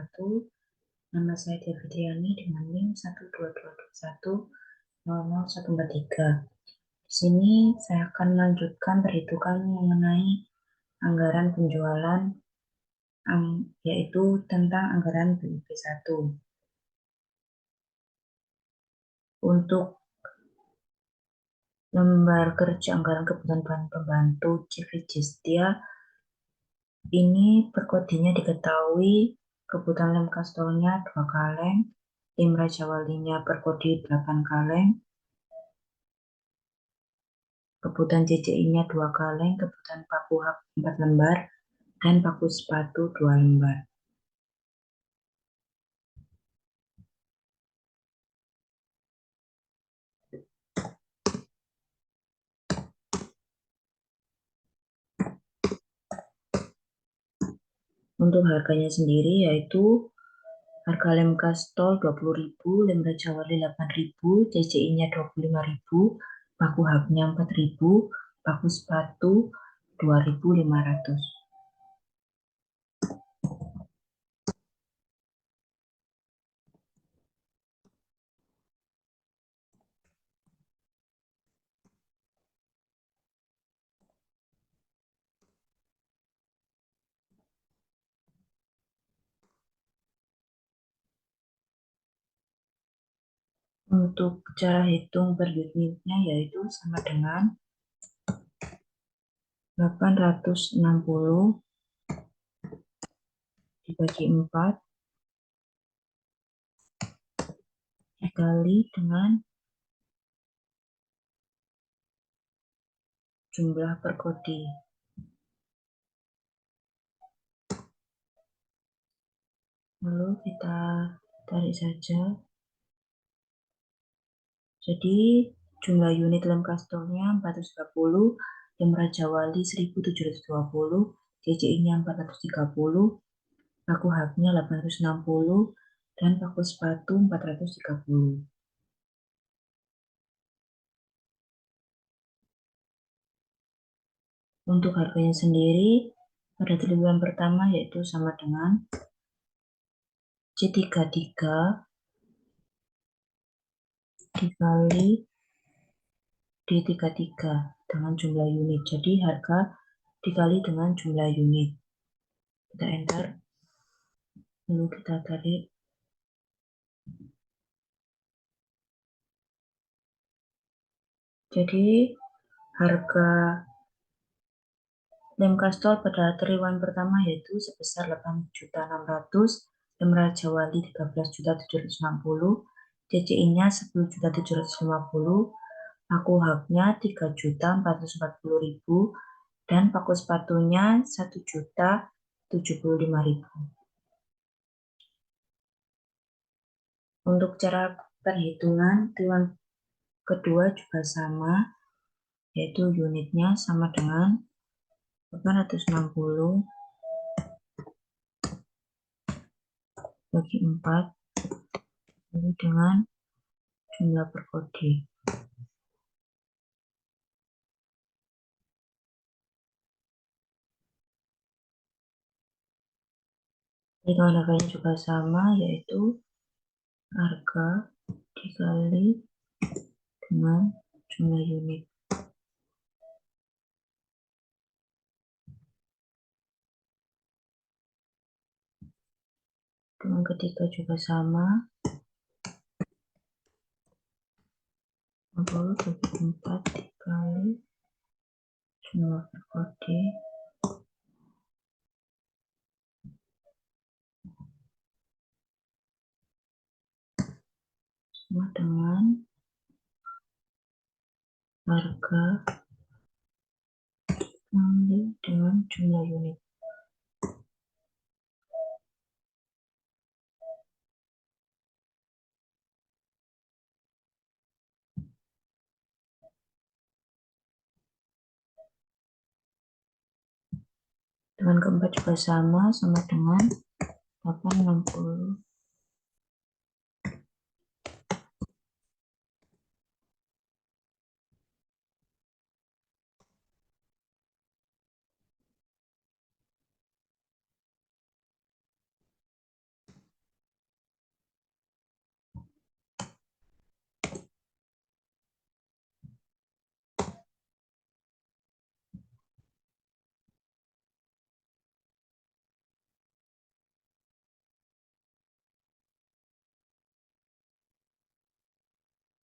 wabarakatuh. Nama saya Devitriani dengan NIM 12221000143. Di sini saya akan melanjutkan perhitungan mengenai anggaran penjualan, yaitu tentang anggaran BIP 1. Untuk lembar kerja anggaran kebutuhan bahan pembantu Civijistia, ini perkodenya diketahui, kebutuhan lem kastolnya 2 kaleng, tim Raja Walinya perkode 8 kaleng, kebutuhan CCI-nya 2 kaleng, kebutuhan paku hak 4 lembar, dan paku sepatu 2 lembar. Untuk harganya sendiri yaitu harga lem kastol 20.000, lem Raja Wali 8.000, CCI-nya 25.000, paku haknya 4.000, paku sepatu 2.500. Untuk cara hitung per unitnya yaitu sama dengan 860 dibagi 4 dikali dengan jumlah perkode. Lalu kita tarik saja. Jadi jumlah unit lem kastolnya 430, lem Raja Wali 1720, CCI-nya 430, paku haknya 860, dan paku sepatu 430. Untuk harganya sendiri pada triwulan pertama yaitu sama dengan C33 dikali D33 dengan jumlah unit. Jadi harga dikali dengan jumlah unit. Kita enter. Lalu kita tarik. Jadi harga lem kastol pada triwulan pertama yaitu sebesar 8.600.000, lem Raja Wali 13.760.000, CCI-nya 10.750.000, paku haknya 3.440.000, dan paku sepatunya 1.075.000. Untuk cara perhitungan triwulan kedua juga sama, yaitu unitnya sama dengan 860 bagi 4 dengan jumlah perkode. Hitungan harganya juga sama, yaitu harga dikali dengan jumlah unit. Hitungan ketiga juga sama, 60 bagi 4 dikali jumlah perkode sama dengan harga kali dengan jumlah unit. Hitungan keempat juga sama dengan 860.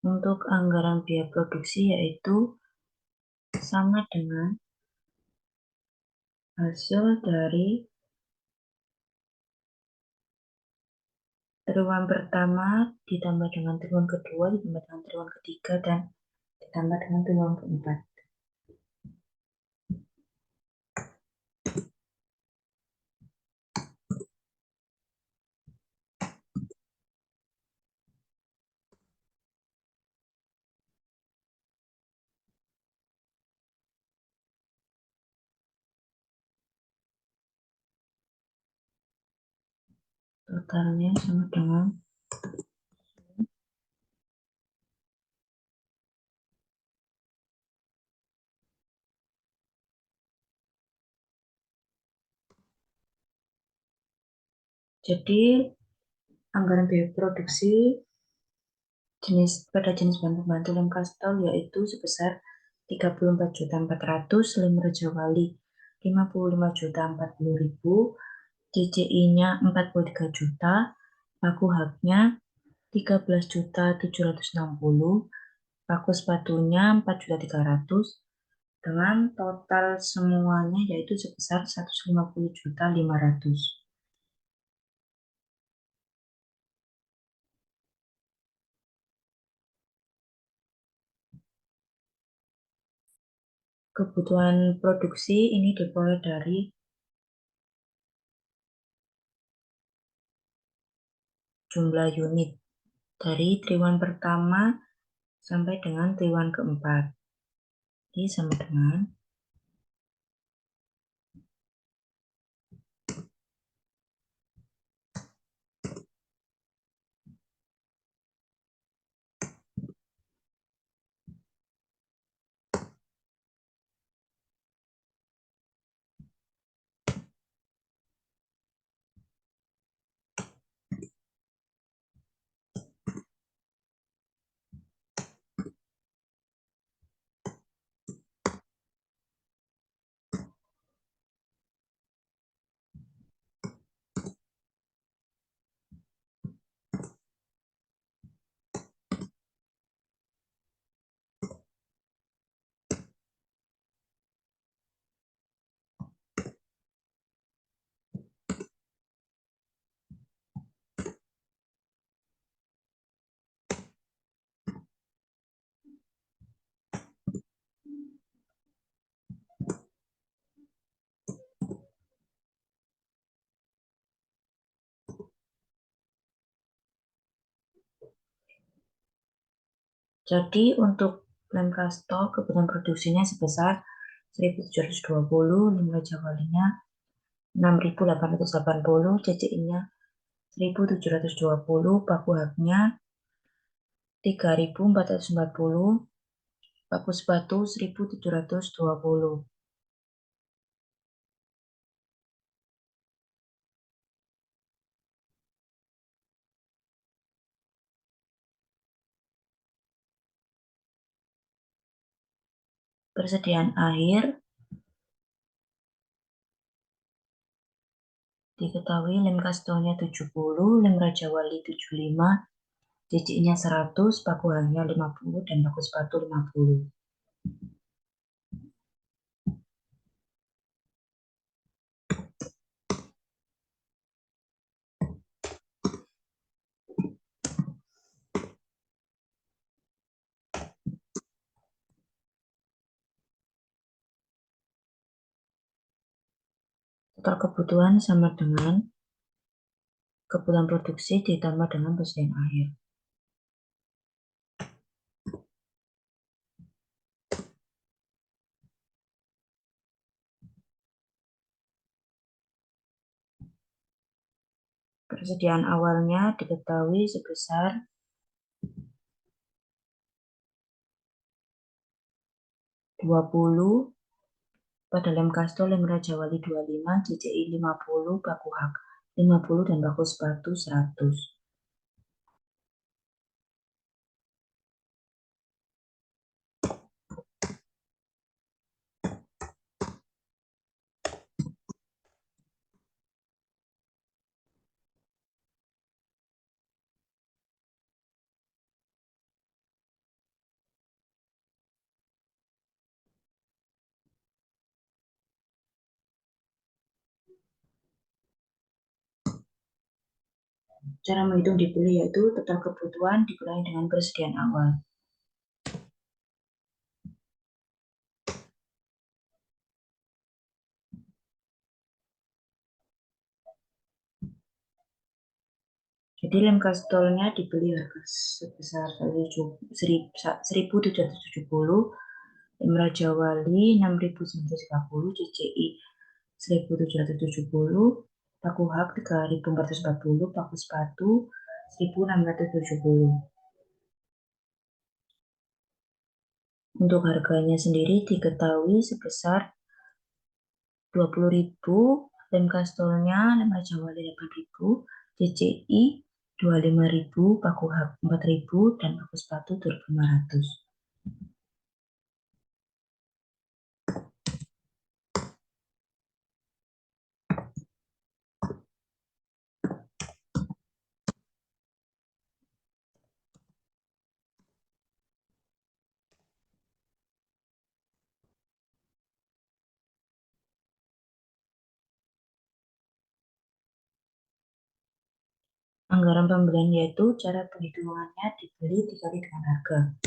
Untuk anggaran biaya produksi yaitu sama dengan hasil dari triwulan pertama ditambah dengan triwulan kedua, ditambah dengan triwulan ketiga, dan ditambah dengan triwulan keempat. Totalnya sama dengan jadi anggaran biaya produksi pada jenis bahan pembantu lem kastol yaitu sebesar 34.400.000, lem Raja Wali 55.040.000, CCI-nya 43 juta, paku haknya 13.760, paku sepatunya 4.300.000, dengan total semuanya yaitu sebesar 150.500.000. Kebutuhan produksi ini diperoleh dari jumlah unit dari triwulan pertama sampai dengan triwulan keempat. Ini sama dengan jadi untuk lem kastol kebutuhan produksinya sebesar 1.720, lem Raja Walinya 6.880, CCI-nya 1.720, paku haknya 3.440, paku sepatu 1.720. Persediaan air diketahui lem kastolnya 70, lem Raja Wali 75, CCI-nya 100, paku haknya 50, dan paku sepatu 50. Total kebutuhan sama dengan kebutuhan produksi ditambah dengan persediaan air. Persediaan awalnya diketahui sebesar 20 pada lem kastol, lem Raja Wali 25, CCI 50, paku hak 50, dan paku sepatu 100. Cara menghitung dibeli yaitu total kebutuhan dikurangi dengan persediaan awal. Jadi lem kastolnya dibeli harga sebesar 1.770, lem Raja Wali 6.930, CCI 1.770, paku hak 3.440, paku sepatu 1.670. Untuk harganya sendiri diketahui sebesar 20.000, lem kastolnya lem Raja Wali 8.000, CCI 25.000, paku hak 4.000, dan paku sepatu 2.500. Anggaran pembelian yaitu cara penghitungannya dibeli dikali dengan harga.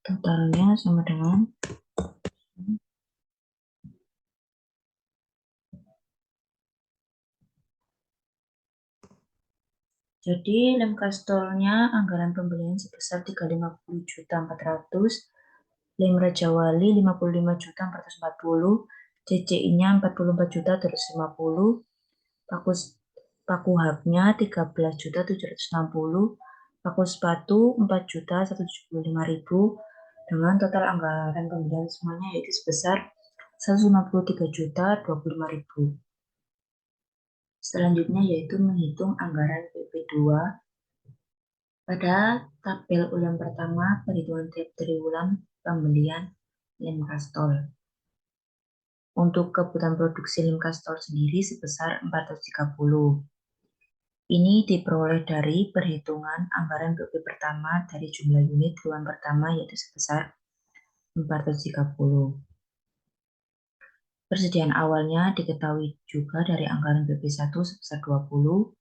Totalnya sama dengan jadi lem kastolnya anggaran pembelian sebesar 350.400.000, lem Raja Wali 55.440.000, CCI-nya 44.250.000, paku haknya 13.760.000, paku sepatu 4.175.000, dengan total anggaran pembelian semuanya yaitu sebesar 153.025.000. Selanjutnya yaitu menghitung anggaran PP2 pada tabel ulang pertama perhitungan tiap triwulan pembelian lem kastol. Untuk kebutuhan produksi lem kastol sendiri sebesar 430. Ini diperoleh dari perhitungan anggaran PP pertama dari jumlah unit triwulan pertama yaitu sebesar 430. Persediaan awalnya diketahui juga dari anggaran PP1 sebesar 20.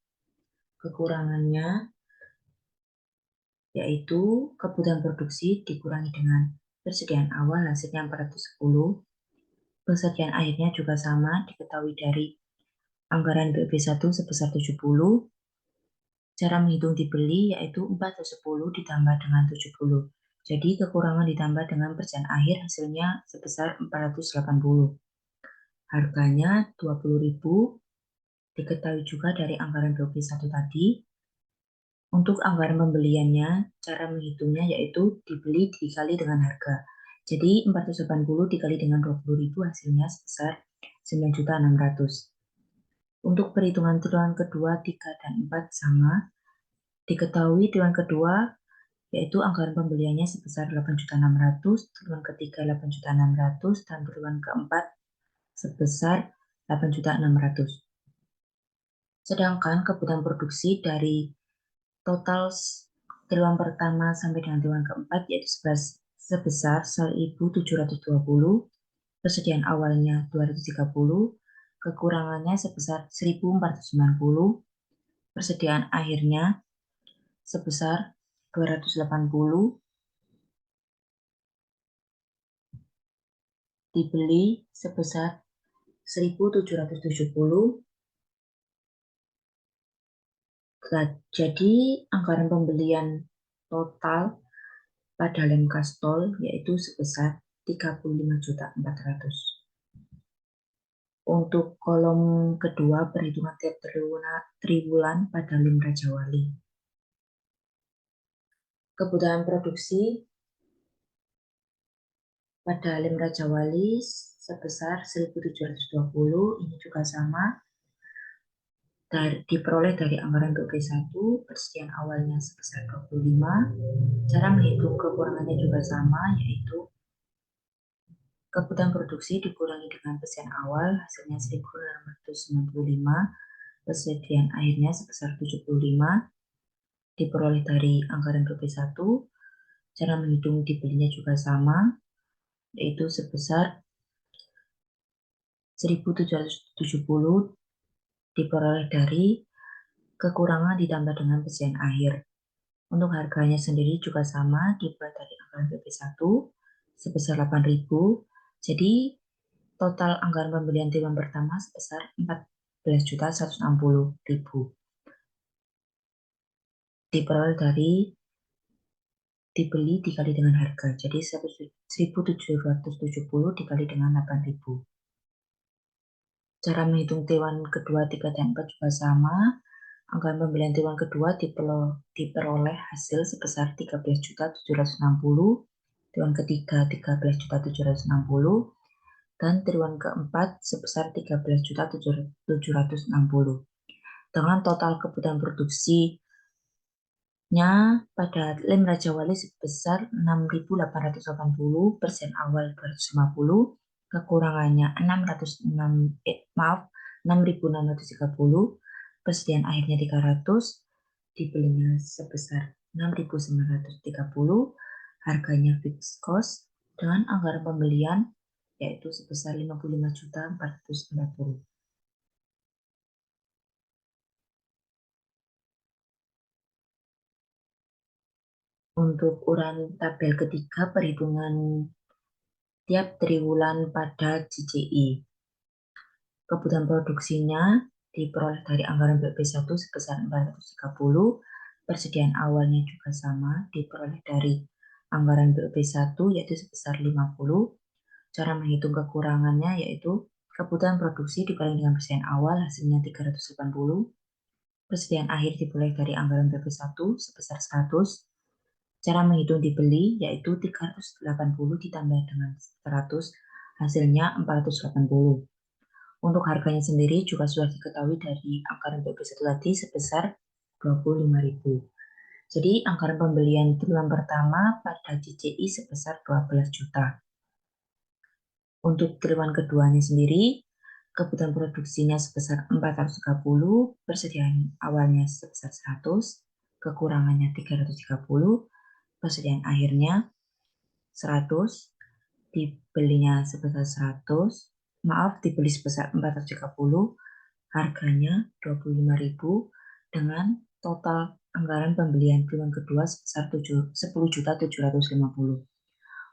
Kekurangannya yaitu kebutuhan produksi dikurangi dengan persediaan awal hasilnya 410. Persediaan akhirnya juga sama, diketahui dari anggaran PP1 sebesar 70. Cara menghitung dibeli yaitu 410 ditambah dengan 70. Jadi kekurangan ditambah dengan persediaan akhir hasilnya sebesar 480. Harganya 20.000, diketahui juga dari anggaran PP1 tadi. Untuk anggaran pembeliannya, cara menghitungnya yaitu dibeli dikali dengan harga. Jadi 480 dikali dengan 20.000 hasilnya sebesar 9.600. Untuk perhitungan triwulan kedua, 3, dan 4 sama. Diketahui triwulan kedua yaitu anggaran pembeliannya sebesar 8.600, triwulan ketiga 8.600, dan triwulan keempat sebesar 8.600. Sedangkan kebutuhan produksi dari total triwulan pertama sampai dengan triwulan keempat yaitu sebesar 1.720, persediaan awalnya 230, kekurangannya sebesar 1.490, persediaan akhirnya sebesar 280, dibeli sebesar 1.770. Jadi anggaran pembelian total pada lem kastol yaitu sebesar 35.400.000. Untuk kolom kedua perhitungan tiap triwulan pada lem Raja Wali. Kebutuhan produksi pada lem Raja Wali sebesar 1.720, ini juga sama, diperoleh dari anggaran PP1, persediaan awalnya sebesar 25. Cara menghitung kekurangannya juga sama, yaitu kebutuhan produksi dikurangi dengan persediaan awal, hasilnya 1.695, persediaan akhirnya sebesar 75. diperoleh dari anggaran BP1. Cara menghitung dibelinya juga sama, yaitu sebesar 1.770 diperoleh dari kekurangan ditambah dengan persediaan akhir. Untuk harganya sendiri juga sama, diperoleh dari anggaran BP1 sebesar 8.000. Jadi total anggaran pembelian triwulan pertama sebesar 14.160.000. Diperoleh dari dibeli dikali dengan harga. Jadi 1.770 dikali dengan 8.000. Cara menghitung triwulan kedua, 3, dan 4 juga sama. Anggaran pembelian triwulan kedua diperoleh hasil sebesar 13.760, triwulan ketiga 13.760, dan triwulan keempat sebesar 13.760. Dengan total kebutuhan produksinya pada lem Raja Wali sebesar 6.880, persen awal 250, kekurangannya 6.630, persediaan akhirnya 300, dibelinya sebesar 6.930, harganya fixed cost dengan anggaran pembelian yaitu sebesar 55.440. Untuk uraian tabel ketiga perhitungan tiap triwulan pada JJI. Kebutuhan produksinya diperoleh dari anggaran BP1 sebesar 430, persediaan awalnya juga sama, diperoleh dari anggaran BP1 yaitu sebesar 50. Cara menghitung kekurangannya yaitu kebutuhan produksi dikali dengan persediaan awal hasilnya 380, persediaan akhir diperoleh dari anggaran BP1 sebesar 100. Cara menghitung dibeli yaitu 380 ditambah dengan 100, hasilnya 480. Untuk harganya sendiri juga sudah diketahui dari anggaran BP1 tadi sebesar 25.000. Jadi anggaran pembelian triwulan pertama pada JJI sebesar 12 juta. Untuk triwulan keduanya sendiri, kebutuhan produksinya sebesar 430, persediaan awalnya sebesar 100, kekurangannya 330, persediaan akhirnya 100, dibelinya sebesar 100, dibeli sebesar 430, harganya 25.000 dengan total anggaran pembelian triwulan kedua sebesar 10.750.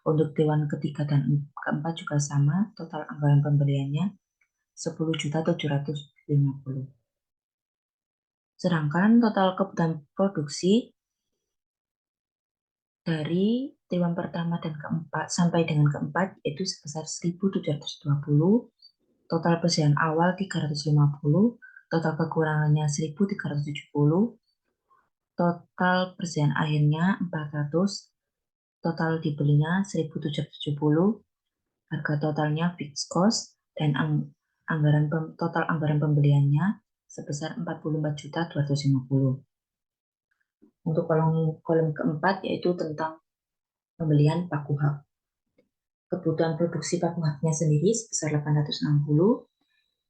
Untuk triwulan ketiga dan keempat juga sama, total anggaran pembeliannya 10.750. Sedangkan total kebutuhan produksi dari triwulan pertama dan keempat sampai dengan keempat yaitu sebesar 1.720, total persediaan awal 350, total kekurangannya 1.370, total persediaan akhirnya 400, total dibelinya 1.770, harga totalnya fixed cost, dan total anggaran pembeliannya sebesar 44.250. Untuk kolom keempat yaitu tentang pembelian paku hak. Kebutuhan produksi paku haknya sendiri sebesar 860.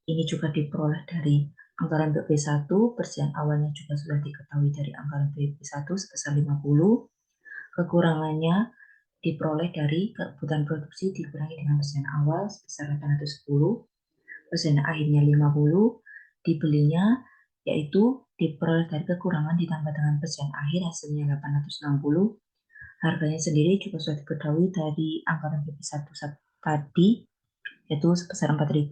Ini juga diperoleh dari anggaran BP1, persediaan awalnya juga sudah diketahui dari anggaran BP1 sebesar 50. Kekurangannya diperoleh dari kebutuhan produksi dikurangi dengan persediaan awal sebesar 810, persediaan akhirnya 50, dibelinya yaitu diperoleh dari kekurangan ditambah dengan persediaan akhir hasilnya 860. Harganya sendiri juga sudah diketahui dari anggaran BP1 tadi yaitu sebesar 4.000.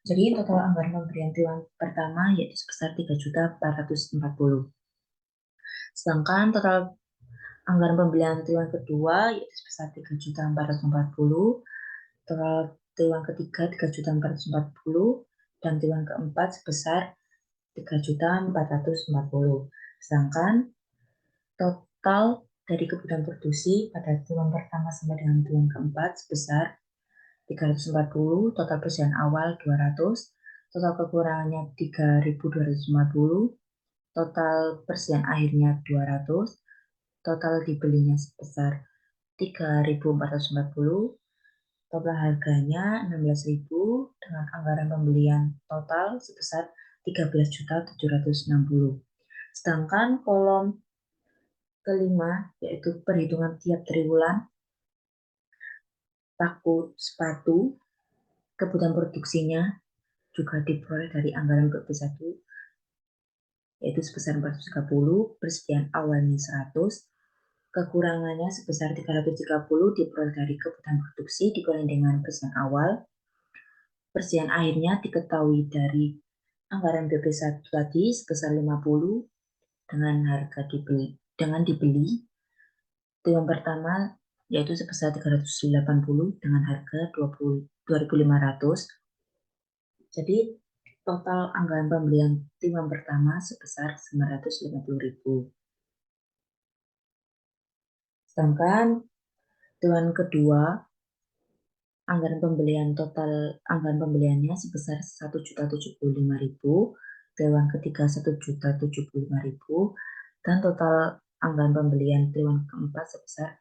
Jadi total anggaran pemberian triwulan pertama yaitu sebesar 3.440. Sedangkan total anggaran pembelian triwulan kedua yaitu sebesar 3.440, total triwulan ketiga 3.440, dan triwulan keempat sebesar 3.440. Sedangkan total dari kebutuhan produksi pada triwulan pertama sampai dengan triwulan keempat sebesar 340, total persediaan awal 200, total kekurangannya 3.250, total persediaan akhirnya 200, total dibelinya sebesar 3.440, total harganya 16.000 dengan anggaran pembelian total sebesar 13.760. Sedangkan kolom kelima, yaitu perhitungan tiap triwulan, paku sepatu, kebutuhan produksinya juga diperoleh dari anggaran BP1, yaitu sebesar 430, persediaan awalnya 100, kekurangannya sebesar 330 diperoleh dari kebutuhan produksi dikurangi dengan persediaan awal. Persediaan akhirnya diketahui dari anggaran BP1 tadi sebesar 50 dengan harga dibeli triwulan pertama yaitu sebesar 380 dengan harga 2.500. Jadi total anggaran pembelian triwulan pertama sebesar 950.000. Sedangkan triwulan kedua anggaran pembeliannya sebesar 1.075.000, triwulan ketiga 1.075.000, dan total anggaran pembelian triwulan keempat sebesar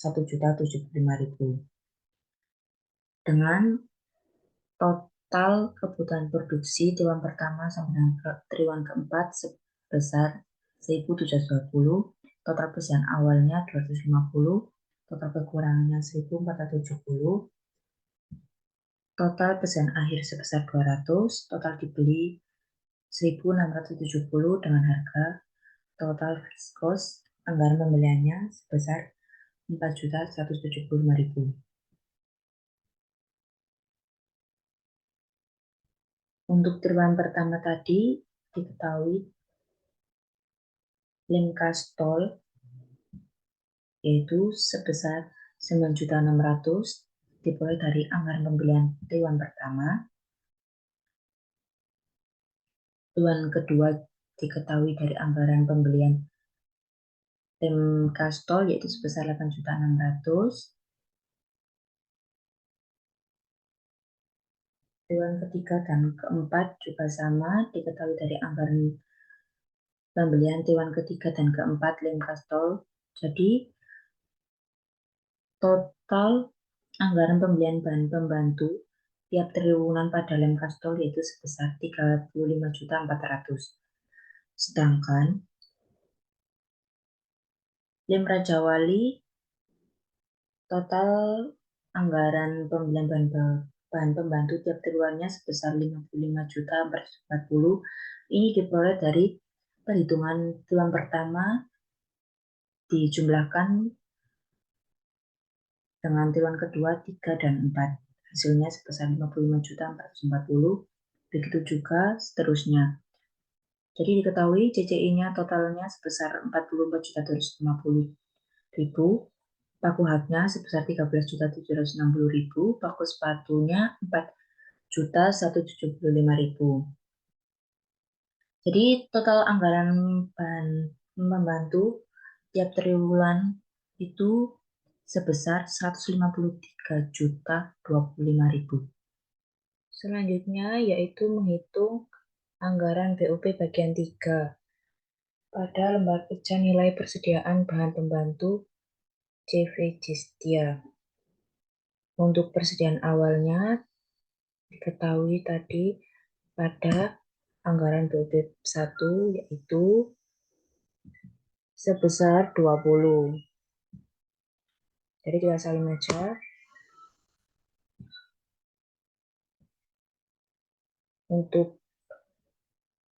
1.075.000. Dengan total kebutuhan produksi triwulan pertama sampai dengan triwulan keempat sebesar 1.720, total persediaan awalnya 250, total kekurangannya 1.470, total persediaan akhir sebesar 200, total dibeli 1.670 dengan harga total fixed cost anggaran pembeliannya sebesar 4.175.000. Untuk triwulan pertama tadi diketahui lem kas tol yaitu sebesar 9.600.000 diperoleh dari anggaran pembelian triwulan pertama. Triwulan kedua diketahui dari anggaran pembelian lem kas tol yaitu sebesar 8.600.000. Triwulan ketiga dan keempat juga sama diketahui dari anggaran pembelian triwulan ketiga dan keempat lem kas tol. Jadi total anggaran pembelian bahan pembantu tiap triwulan pada lem kas tol yaitu sebesar 35.400.000. Sedangkan lem Raja Wali total anggaran pembelian bahan pembantu tiap triwulannya sebesar 55.440. Ini diperoleh dari perhitungan triwulan pertama dijumlahkan dengan triwulan kedua 3 dan 4. Hasilnya sebesar 55.440. Begitu juga seterusnya. Jadi diketahui CCI-nya totalnya sebesar 44.250.000. Paku haknya sebesar 13.760.000, paku sepatunya 4.175.000. Jadi total anggaran bahan membantu tiap triwulan itu sebesar 153.025.000. Selanjutnya yaitu menghitung anggaran BUP bagian 3 pada lembar kerja nilai persediaan bahan pembantu CV Jistia. Untuk persediaan awalnya diketahui tadi pada anggaran BUP 1 yaitu sebesar 20. Jadi kita salin aja. Untuk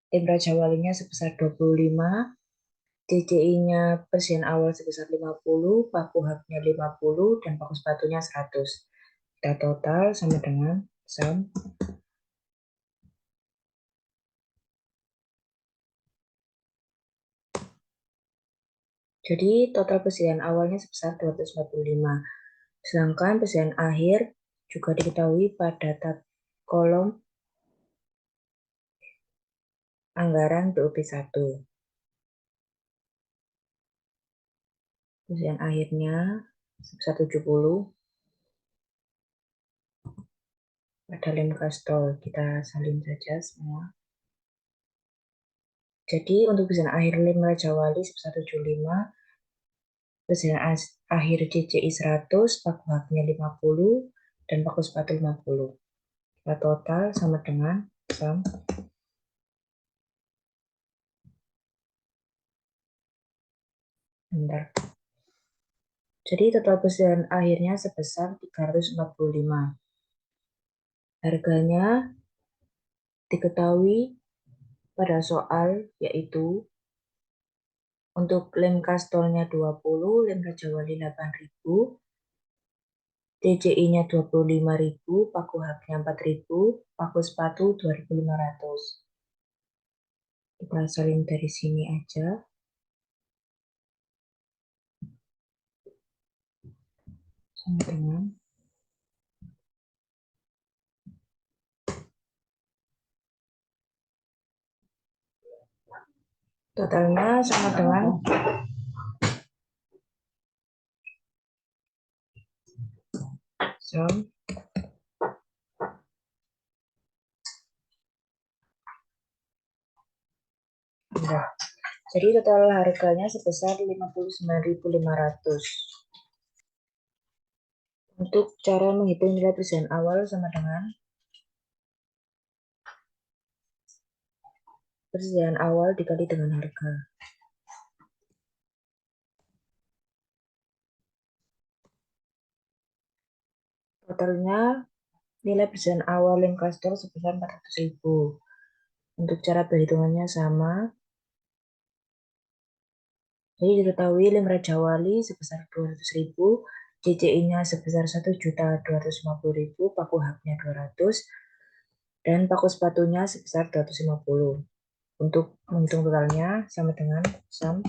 tim Raja Walinya sebesar 25, CCI-nya persediaan awal sebesar 50, paku haknya 50, dan paku sepatunya 100. Kita total sama dengan sum. Jadi total persediaan awalnya sebesar 245. Sedangkan persediaan akhir juga diketahui pada kolom anggaran BUP 1. Persediaan akhirnya sebesar 70. Pada lem kas tol kita salin saja semua. Jadi untuk persediaan akhir lem Raja Wali sebesar 75, persediaan akhir CCI 100, paku haknya 50, dan paku sepatu 50. Kita total sama dengan sum. Sebentar. Jadi total persediaan akhirnya sebesar 345. Harganya diketahui pada soal, yaitu untuk lem kastolnya 20, lem Raja Wali 8.000, DJI-nya 25.000, paku haknya 4.000, paku sepatu 2.500. Kita salin dari sini aja. Sama dengan totalnya sama dengan enggak. Jadi total harganya sebesar 59.500. Untuk cara menghitung nilai persediaan awal sama dengan persediaan awal dikali dengan harga. Totalnya nilai persediaan awal lem kastol sebesar 400.000. Untuk cara perhitungannya sama. Jadi diketahui lem Raja Wali sebesar 200.000, DJI-nya sebesar 1.250.000, paku haknya 200, dan paku sepatunya sebesar 250. Untuk menghitung totalnya sama dengan sum.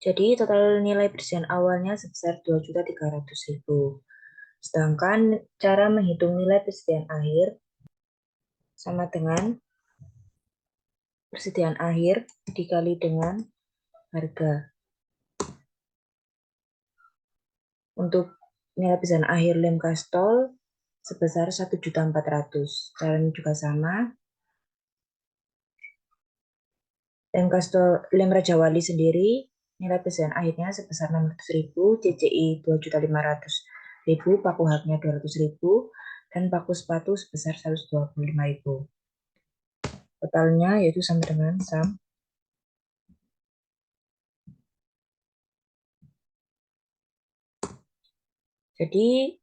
Jadi total nilai persediaan awalnya sebesar 2.300.000. Sedangkan cara menghitung nilai persediaan akhir sama dengan persediaan akhir dikali dengan harga. Untuk nilai persediaan akhir lem kastol sebesar 1.400.000. Caranya juga sama. Lem Raja Wali sendiri nilai persediaan akhirnya sebesar 600.000, CCI 2.500.000, paku haknya 200.000, dan paku sepatu sebesar 125.000. Totalnya yaitu sama dengan sum. Jadi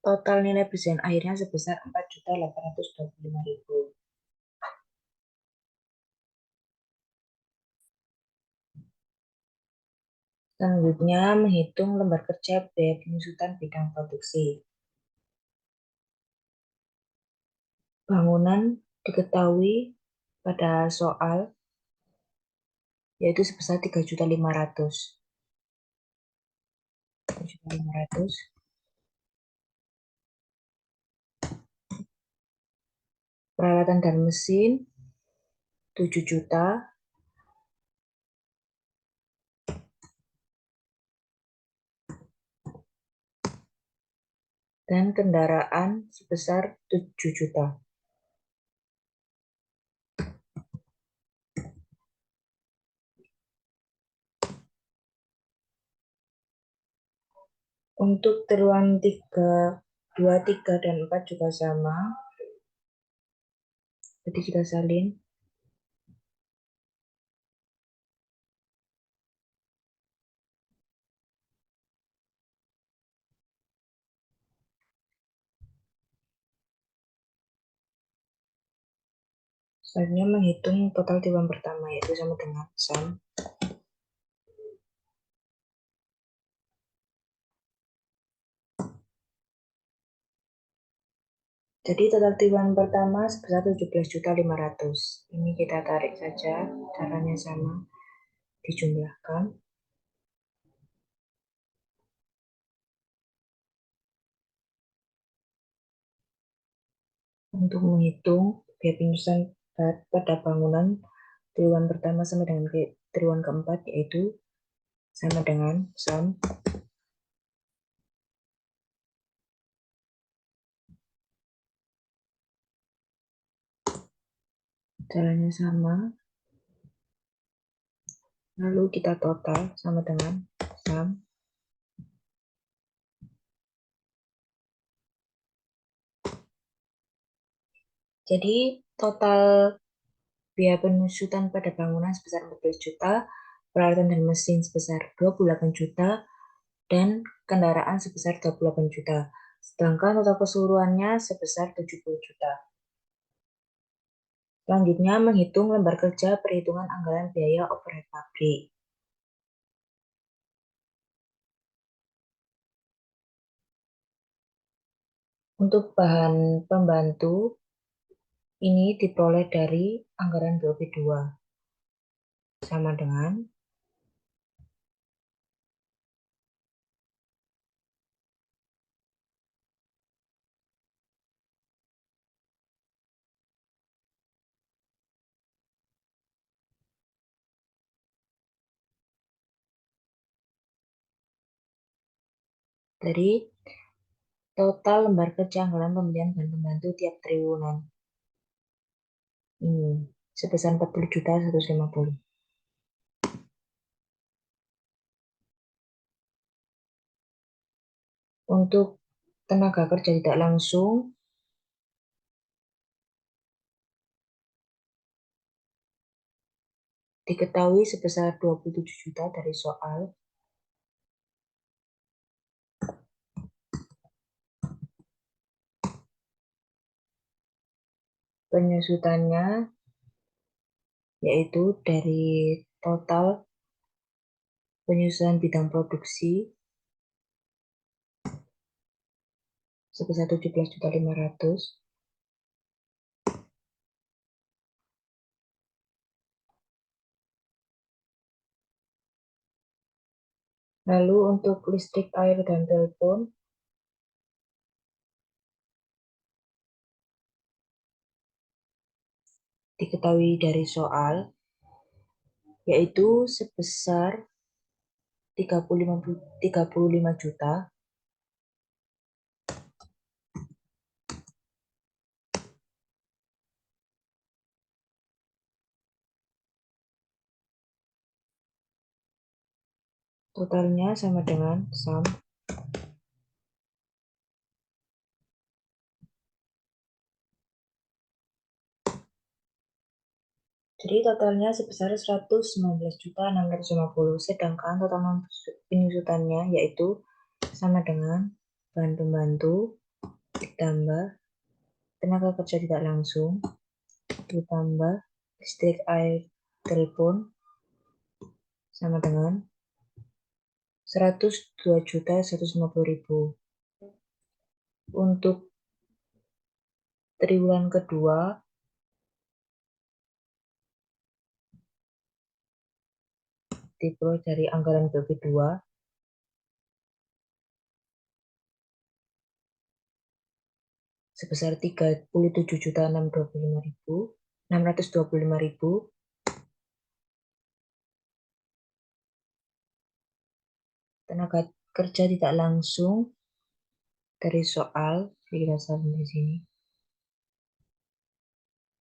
total nilai persediaan akhirnya sebesar 4.825.000. Selanjutnya menghitung lembar kerja biaya penyusutan bidang produksi. Bangunan diketahui pada soal yaitu sebesar 3.500.000. Peralatan dan mesin 7 juta. Dan kendaraan sebesar 7 juta. Untuk triwulan 3, 2, 3, dan 4 juga sama. Jadi kita salin. Selanjutnya menghitung total triwulan pertama yaitu sama dengan sum. Jadi total triwulan pertama sebesar 17.500.000. Ini kita tarik saja, caranya sama, dijumlahkan. Untuk menghitung biaya penyusutan pada bangunan triwulan pertama sama dengan triwulan keempat yaitu sama dengan sum. Caranya sama. Lalu kita total sama dengan sum. Jadi total biaya penyusutan pada bangunan sebesar 14 juta, peralatan dan mesin sebesar 28 juta, dan kendaraan sebesar 28 juta. Sedangkan total keseluruhannya sebesar 70 juta. Selanjutnya, menghitung lembar kerja perhitungan anggaran biaya overhead pabrik. Untuk bahan pembantu, ini diperoleh dari anggaran BOP2. Sama dengan dari total lembar kerja anggaran pembelian bahan pembantu tiap triwulan. Ini sebesar 40 juta 150. Untuk tenaga kerja tidak langsung, diketahui sebesar 27 juta dari soal. Penyusutannya yaitu dari total penyusutan bidang produksi sebesar 17.500.000. Lalu untuk listrik, air, dan telepon, diketahui dari soal, yaitu sebesar 35 juta. Totalnya sama dengan SAM. Jadi totalnya sebesar 119.650, sedangkan total penyusutannya yaitu sama dengan bahan pembantu ditambah tenaga kerja tidak langsung ditambah listrik, air, telepon sama dengan 102.150.000. Untuk triwulan kedua diperoleh dari anggaran BOP2 sebesar 37.625.000. Tenaga kerja tidak langsung dari soal dirasakan di sini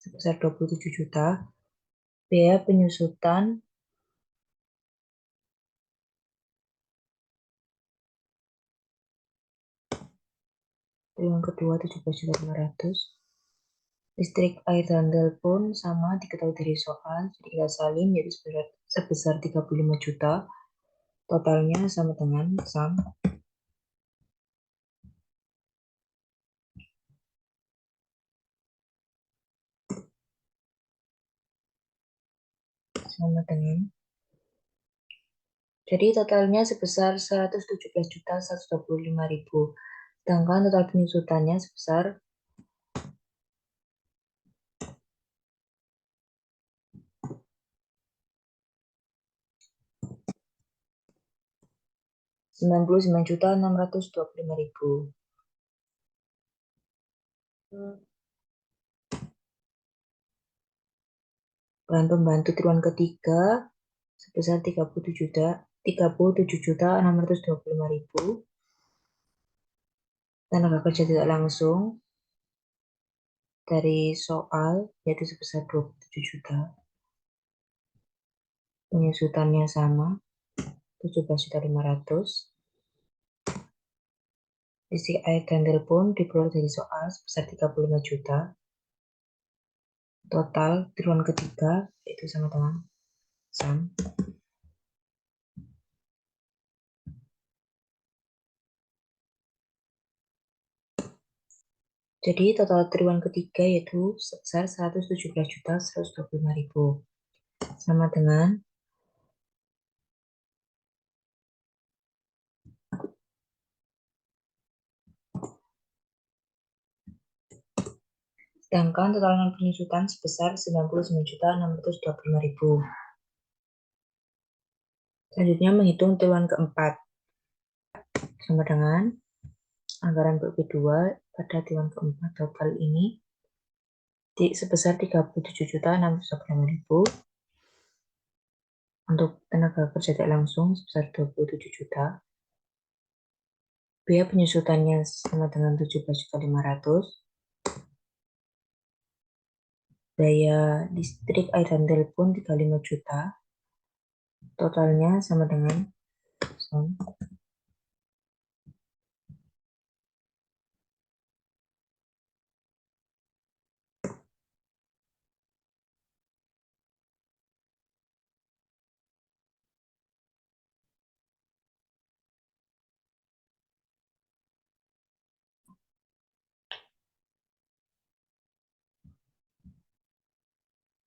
sebesar 27 juta. Biaya penyusutan triwulan kedua 17.500. Listrik, air, dan telepon sama diketahui dari soal, jadi kita salin yaitu sebesar 35 juta. Totalnya sama dengan SAM sama dengan, jadi totalnya sebesar 117.125.000, sedangkan total penyusutannya sebesar 99.625.000. Bahan pembantu triwulan ketiga sebesar 37.625.000. Tenaga kerja tidak langsung dari soal yaitu sebesar 27 juta. Penyusutannya sama 17.500. Listrik, air, dan telepon diperoleh dari soal sebesar 35 juta. total triwulan ketiga itu sama dengan SAM. Jadi total triwulan ketiga yaitu sebesar 117.125.000 sama dengan sedangkan total non penyusutan sebesar 99.625.000. Selanjutnya menghitung triwulan keempat sama dengan anggaran BUP2 pada triwulan keempat total ini sebesar 37.625.000 untuk tenaga kerja tidak langsung sebesar 27 juta. Biaya penyusutannya sama dengan 17.500.000. Biaya listrik, air, dan telepon 35 juta. Totalnya sama dengan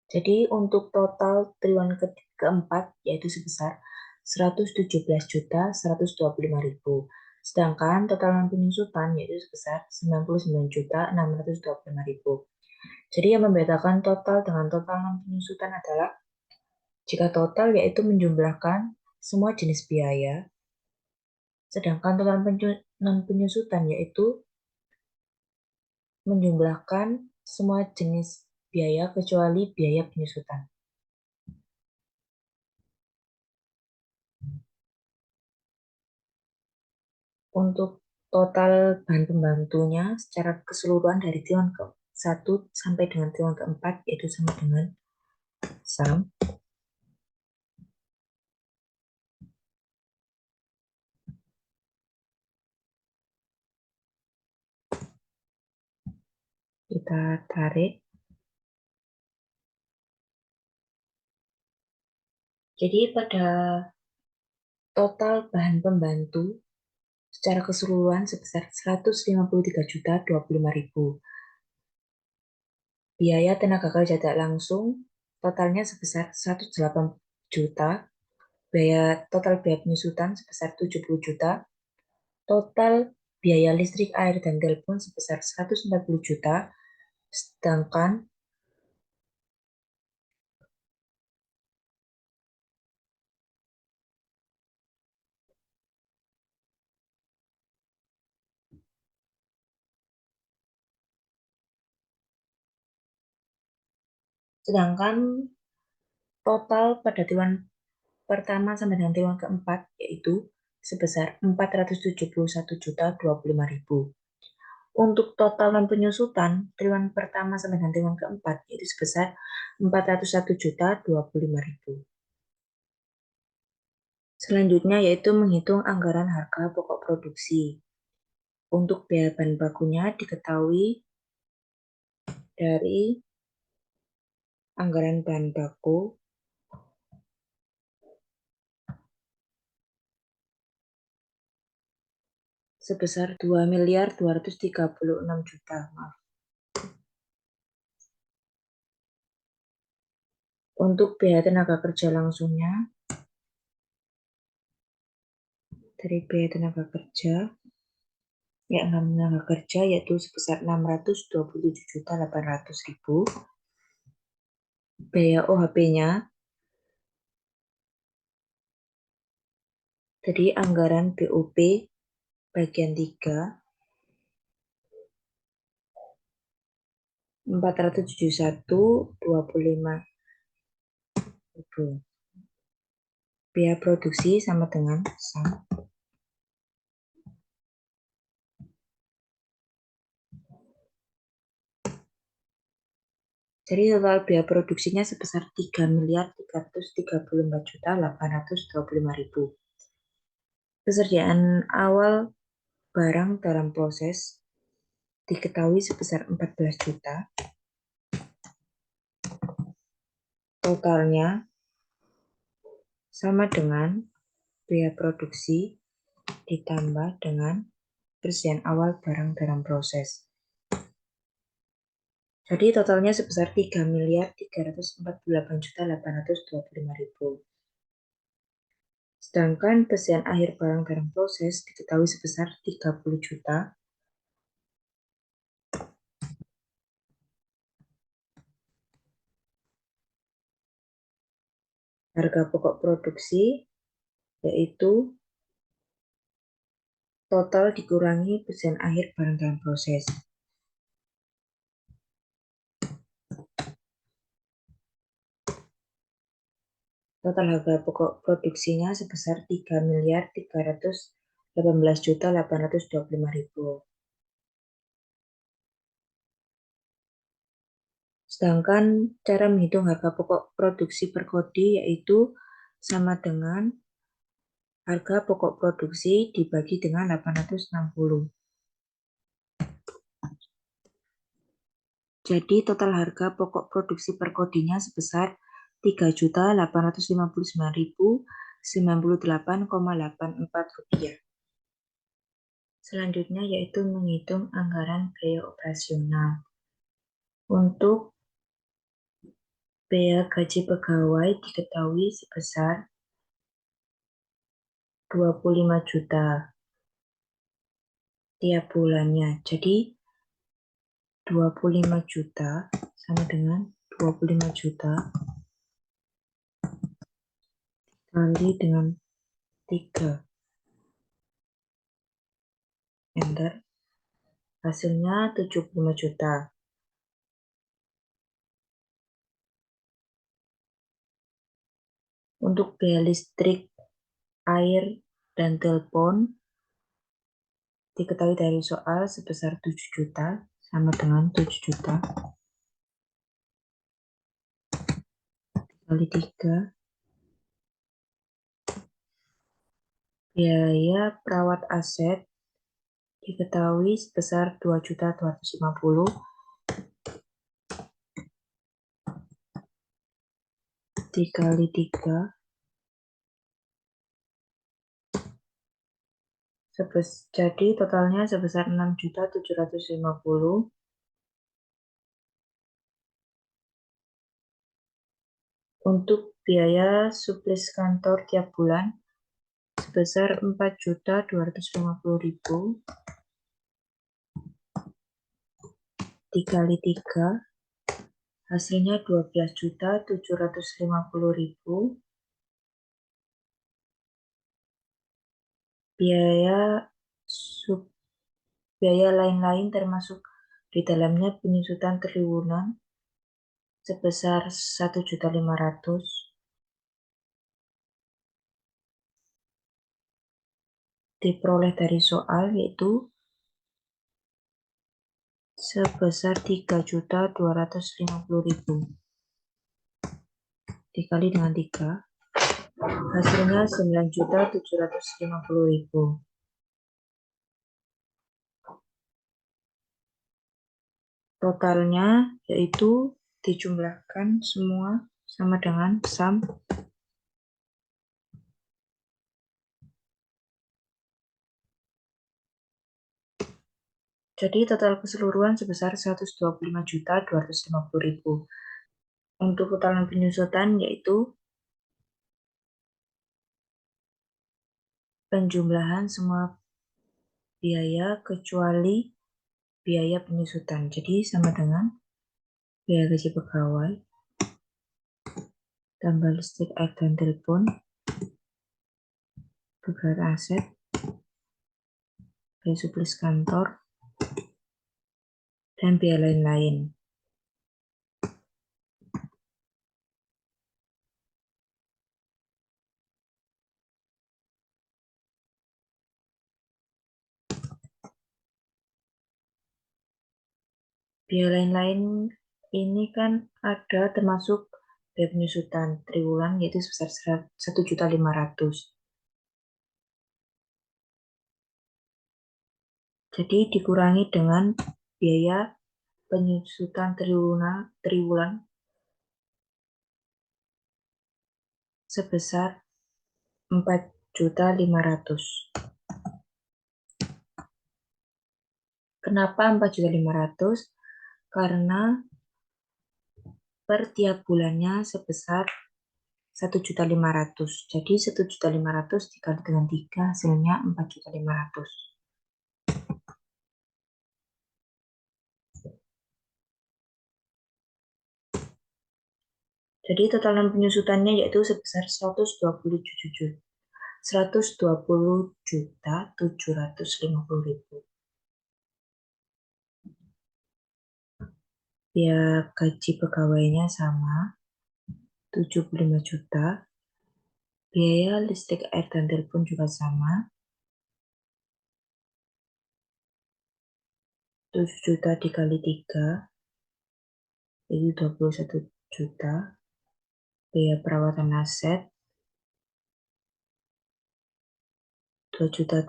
jadi untuk total triwulan keempat yaitu sebesar 117.125.000. Sedangkan total non penyusutan yaitu sebesar 99.625.000. Jadi yang membedakan total dengan total non penyusutan adalah jika total yaitu menjumlahkan semua jenis biaya, sedangkan total non penyusutan yaitu menjumlahkan semua jenis biaya kecuali biaya penyusutan. Untuk total bahan pembantunya secara keseluruhan dari triwulan ke-1 sampai dengan triwulan ke-4 yaitu sama dengan SAM. Kita tarik. Jadi pada total bahan pembantu secara keseluruhan sebesar 153.025.000. Biaya tenaga kerja tidak langsung totalnya sebesar 108 juta. Total biaya penyusutan sebesar 70 juta. Total biaya listrik, air, dan telepon sebesar 140 juta. Sedangkan total pada triwulan pertama sampai dengan triwulan keempat yaitu sebesar 471.025.000. Untuk total non penyusutan triwulan pertama sampai dengan triwulan keempat yaitu sebesar 401.025.000. Selanjutnya yaitu menghitung anggaran harga pokok produksi. Untuk biaya bahan bakunya diketahui dari anggaran bahan baku sebesar 2.236 juta. Untuk biaya tenaga kerja langsungnya dari biaya tenaga kerja yaitu sebesar 627.800.000. Biaya OHP-nya dari anggaran BOP bagian 3 471.25.000. Biaya produksi sama dengan SAM. Jadi total biaya produksinya sebesar 3.334.825.000. Persediaan awal barang dalam proses diketahui sebesar 14 juta. totalnya sama dengan biaya produksi ditambah dengan persediaan awal barang dalam proses. Jadi totalnya sebesar 3.348.825.000. Sedangkan persediaan akhir barang dalam proses diketahui sebesar 30 juta. Harga pokok produksi yaitu total dikurangi persediaan akhir barang dalam proses. Total harga pokok produksinya sebesar 3.318.825.000. Sedangkan cara menghitung harga pokok produksi per kodi yaitu sama dengan harga pokok produksi dibagi dengan 860. Jadi total harga pokok produksi per kodinya sebesar Rp3.859.098,84. Selanjutnya yaitu menghitung anggaran biaya operasional. Untuk biaya gaji pegawai diketahui sebesar 25 juta tiap bulannya. Jadi 25 juta sama dengan 25 juta kali dengan 3. Enter. Hasilnya 75 juta. Untuk biaya listrik, air, dan telepon diketahui dari soal sebesar 7 juta sama dengan 7 juta kali 3. Biaya perawat aset diketahui sebesar 2.250.000 dikali 3 jadi totalnya sebesar 6.750.000. Untuk biaya suplis kantor tiap bulan sebesar 4.250.000 dikali 3 hasilnya 12.750.000. Biaya lain-lain termasuk di dalamnya penyusutan triwulan sebesar 1.500.000 diperoleh dari soal yaitu sebesar 3.250.000 dikali dengan 3 hasilnya 9.750.000. Totalnya yaitu dijumlahkan semua sama dengan sum. Jadi total keseluruhan sebesar 125.250.000. Untuk total penyusutan yaitu penjumlahan semua biaya kecuali biaya penyusutan. Jadi sama dengan biaya gaji pegawai tambah listrik, air, dan telepon, perawat aset, biaya suplis kantor, dan biaya lain-lain. Biaya lain-lain ini kan ada termasuk biaya penyusutan triwulan yaitu sebesar 1.500.000. Jadi dikurangi dengan biaya penyusutan triwulan sebesar 4.500.000. Kenapa 4.500.000? Karena per tiap bulannya sebesar 1.500.000. Jadi 1.500.000 dikali dengan 3 hasilnya 4.500.000. Jadi totalan penyusutannya yaitu sebesar 120.750.000. Biaya gaji pegawainya sama 75 juta. Biaya listrik, air, dan telepon juga sama 7 juta dikali 3 itu 21 juta. Biaya perawatan aset 2.250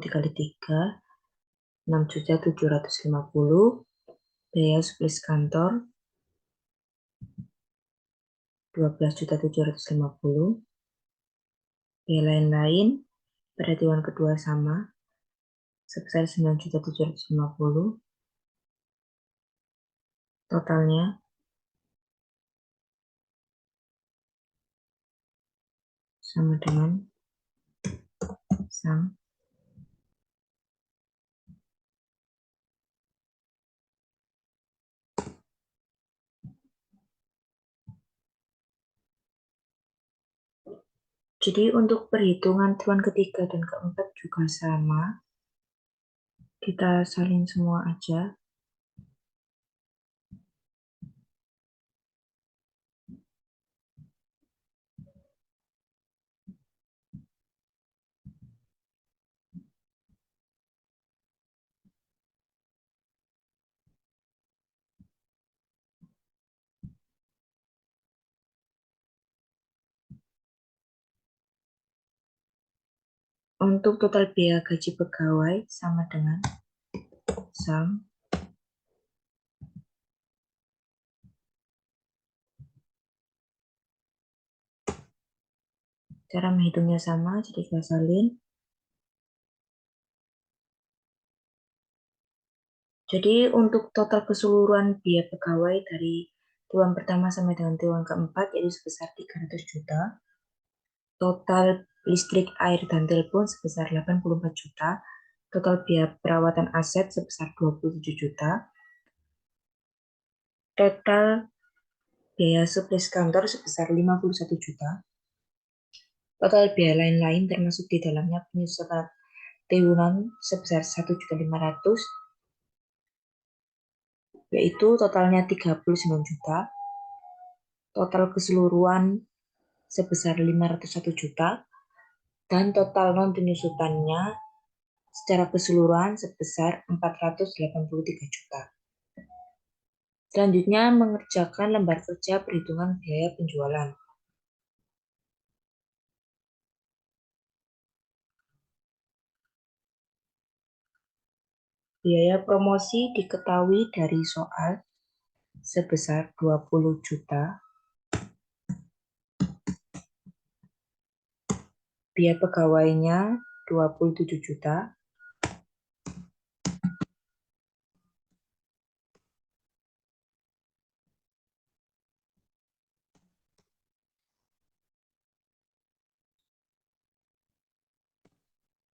dikali 3 6.750. Biaya suplis kantor 12.750. Biaya lain-lain pada triwulan kedua sama sebesar 9.750. Totalnya sama dengan SAM. Jadi untuk perhitungan triwulan ketiga dan keempat juga sama. Kita salin semua aja. Untuk total biaya gaji pegawai sama dengan SAM. Cara menghitungnya sama, jadi kita salin. Jadi untuk total keseluruhan biaya pegawai dari triwulan pertama sampai dengan triwulan keempat yaitu sebesar 300 juta. Total listrik, air, dan telepon sebesar 84 juta. Total biaya perawatan aset sebesar 27 juta. Total biaya suplis kantor sebesar 51 juta. Total biaya lain-lain termasuk di dalamnya penyusutan triwulan sebesar 1.500.000, yaitu totalnya 39 juta. Total keseluruhan sebesar 501 juta. Dan total non penyusutannya secara keseluruhan sebesar 483 juta. Selanjutnya mengerjakan lembar kerja perhitungan biaya penjualan. Biaya promosi diketahui dari soal sebesar 20 juta. Biaya pegawainya 27 juta.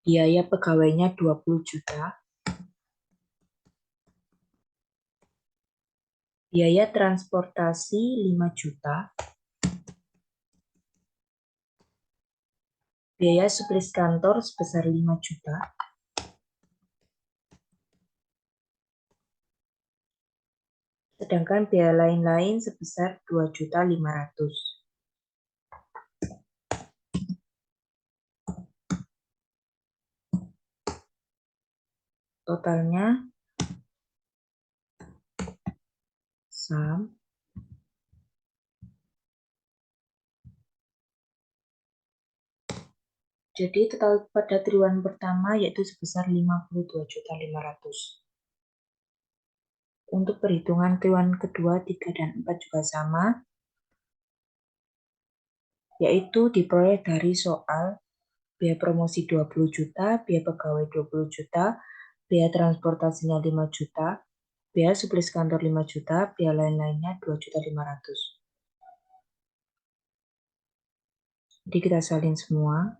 Biaya pegawainya 20 juta. Biaya transportasi 5 juta. Biaya suplis kantor sebesar 5 juta. Sedangkan biaya lain-lain sebesar 2.500.000. Totalnya SAM jadi total pada triwulan pertama yaitu sebesar 52.500.000. Untuk perhitungan triwulan kedua, 3, dan 4 juga sama. yaitu diperoleh dari soal biaya promosi 20 juta, biaya pegawai 20 juta, biaya transportasinya 5 juta, biaya suplis kantor 5 juta, biaya lain-lainnya 2.500.000. Jadi kita salin semua.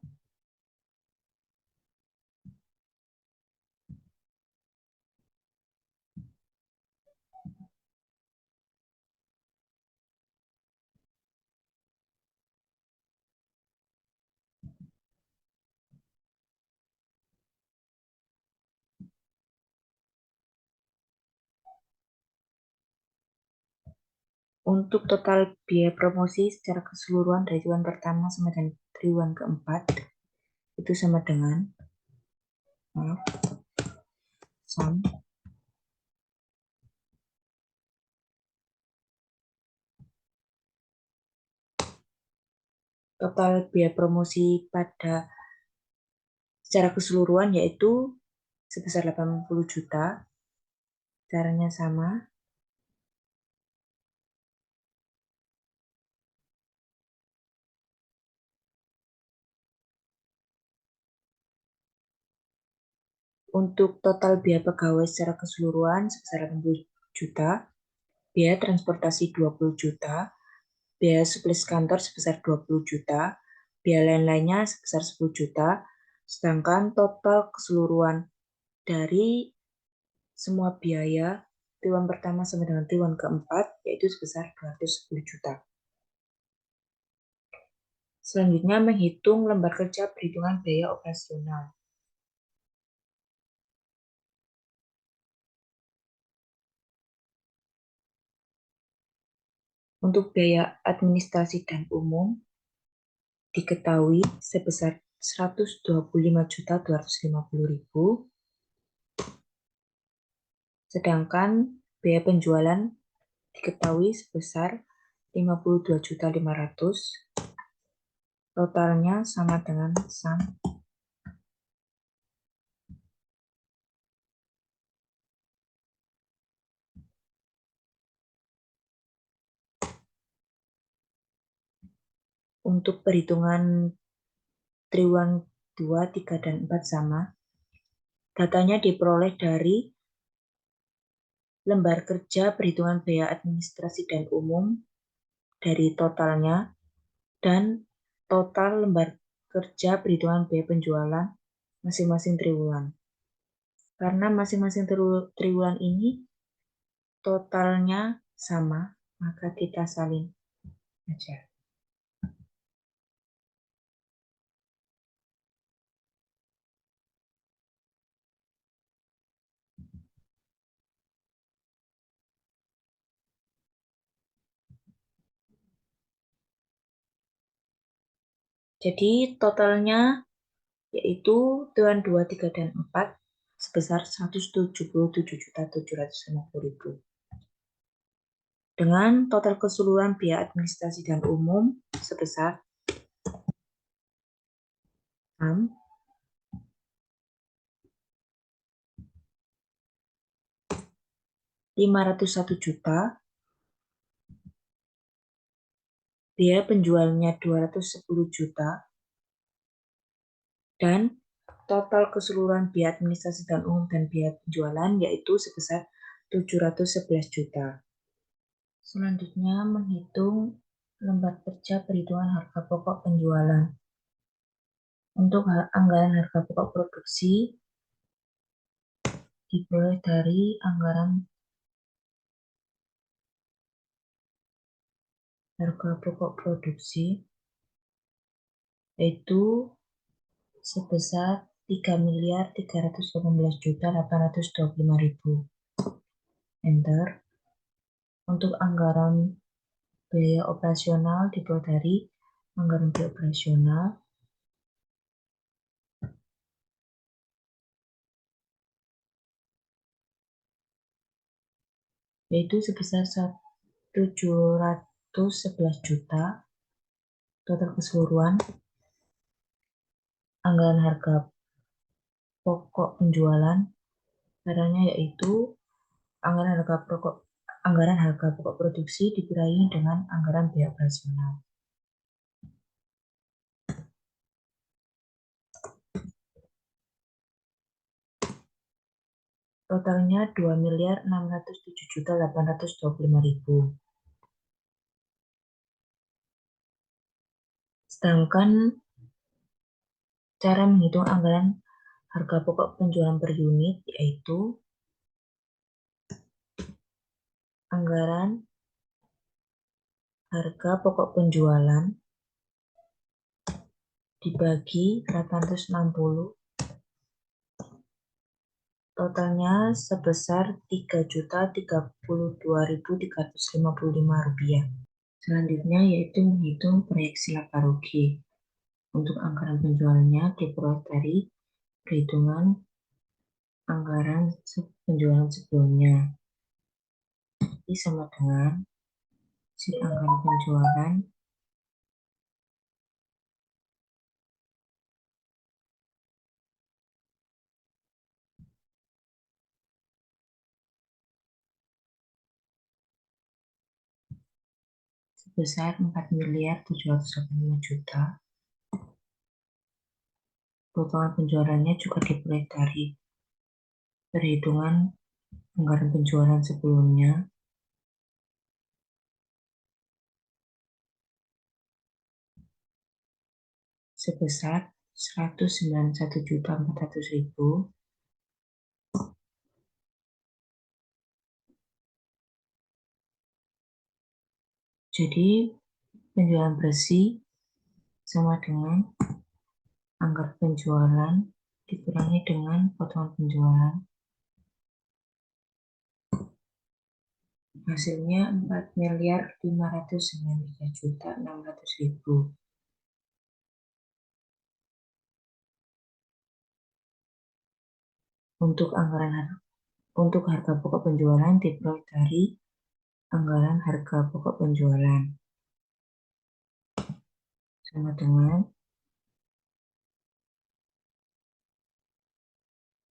Untuk total biaya promosi secara keseluruhan dari triwulan pertama sampai dengan triwulan keempat itu sama dengan sum total biaya promosi pada secara keseluruhan yaitu sebesar 80 juta. Caranya sama. Untuk total biaya pegawai secara keseluruhan sebesar 80 juta, biaya transportasi 20 juta, biaya suplis kantor sebesar 20 juta, biaya lain-lainnya sebesar 10 juta, sedangkan total keseluruhan dari semua biaya triwulan pertama sampai dengan triwulan keempat yaitu sebesar 210 juta. Selanjutnya menghitung lembar kerja perhitungan biaya operasional. Untuk biaya administrasi dan umum diketahui sebesar 125.250.000, sedangkan biaya penjualan diketahui sebesar 52.500.000. Totalnya sama dengan sum untuk perhitungan triwulan 2, 3, dan 4 sama. Datanya diperoleh dari lembar kerja perhitungan biaya administrasi dan umum dari totalnya dan total lembar kerja perhitungan biaya penjualan masing-masing triwulan. Karena masing-masing triwulan ini totalnya sama, maka kita salin aja. Jadi totalnya yaitu triwulan 2, 3, dan 4 sebesar 177.750.000. Dengan total keseluruhan biaya administrasi dan umum sebesar 501 juta, biaya penjualnya 210 juta, dan total keseluruhan biaya administrasi dan umum dan biaya penjualan yaitu sebesar 711 juta. Selanjutnya menghitung lembar kerja perhitungan harga pokok penjualan. Untuk anggaran harga pokok produksi diperoleh dari anggaran harga pokok produksi yaitu sebesar 3.318.825.000. Enter. Untuk anggaran biaya operasional diperoleh dari anggaran biaya operasional yaitu sebesar 711 juta. Total keseluruhan anggaran harga pokok penjualan caranya yaitu anggaran harga pokok produksi dikurangi dengan anggaran biaya operasional. Totalnya 2.607.825.000. Sedangkan cara menghitung anggaran harga pokok penjualan per unit yaitu anggaran harga pokok penjualan dibagi 860, totalnya sebesar Rp3.032.355. Selanjutnya yaitu menghitung proyeksi laba rugi. Untuk anggaran penjualannya diperoleh dari perhitungan anggaran penjualan sebelumnya. Ini sama dengan si anggaran penjualan sebesar 4.785.000.000. Potongan penjualannya juga diperoleh dari perhitungan anggaran penjualan sebelumnya sebesar 191.400.000. Jadi penjualan bersih sama dengan anggaran penjualan dikurangi dengan potongan penjualan, hasilnya 4.593.600.000. Untuk harga pokok penjualan diperoleh dari anggaran harga pokok penjualan sama dengan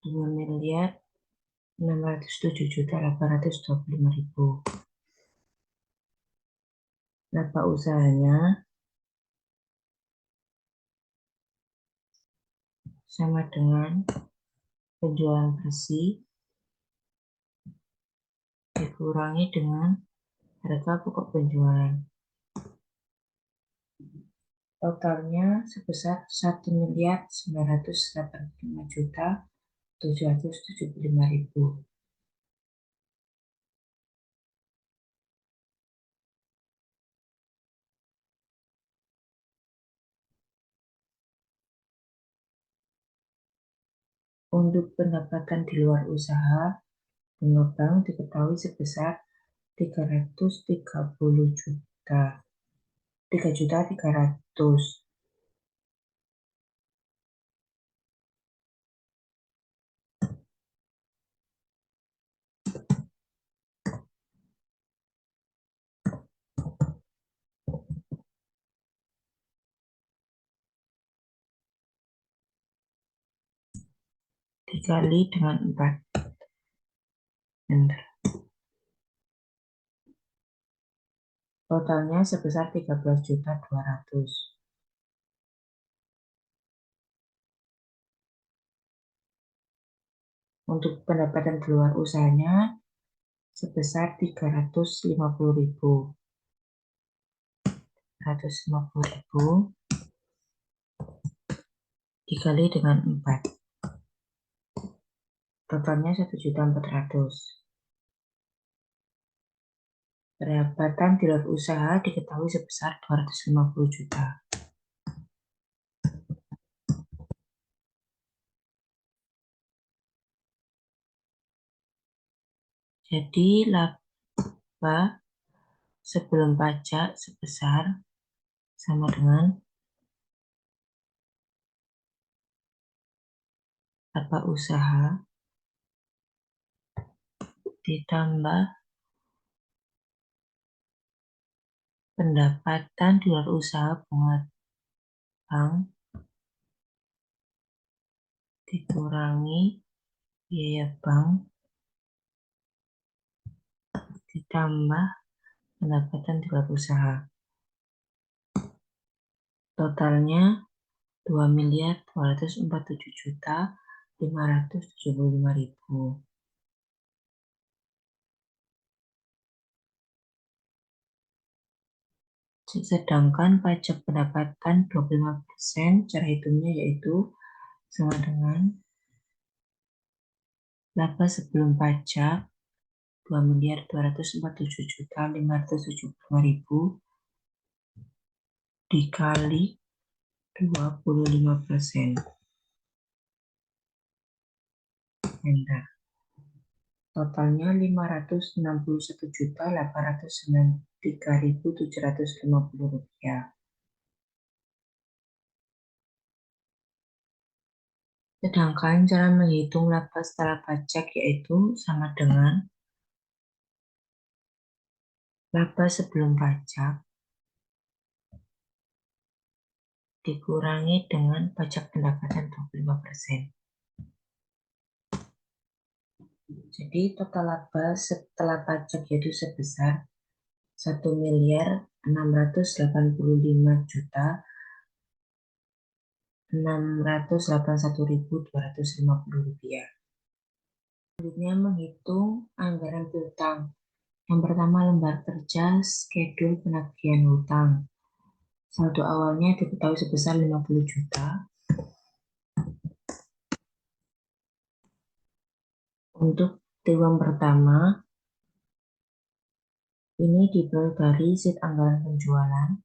2.607.825.000. Laba usahanya sama dengan penjualan bersih dikurangi dengan harga pokok penjualan. Totalnya sebesar 1.985.775.000. Untuk pendapatan di luar usaha, bunga bank diketahui sebesar 330 juta. 3.300.000. Dikali dengan 4. Totalnya sebesar 13.200.000. Untuk pendapatan di luar usahanya sebesar 350.000. 150.000 dikali dengan 4. Totalnya 1.400.000. Pendapatan di luar usaha diketahui sebesar 250 juta. Jadi laba sebelum pajak sebesar sama dengan laba usaha ditambah pendapatan di luar usaha bunga bank dikurangi biaya bank ditambah pendapatan di luar usaha. Totalnya 2.247.575.000. Sedangkan pajak pendapatan 25%, cara hitungnya yaitu sama dengan laba sebelum pajak 2.247.575.000 dikali 25%. Enter. Totalnya 561.893.750 rupiah. Sedangkan cara menghitung laba setelah pajak yaitu sama dengan laba sebelum pajak dikurangi dengan pajak pendapatan 25%. Jadi total laba setelah pajak yaitu sebesar 1.685.681.250 rupiah. Selanjutnya menghitung anggaran piutang. Yang pertama lembar kerja skedul penagihan hutang. Saldo awalnya diketahui sebesar 50 juta. Untuk triwulan pertama ini diperoleh dari sheet anggaran penjualan.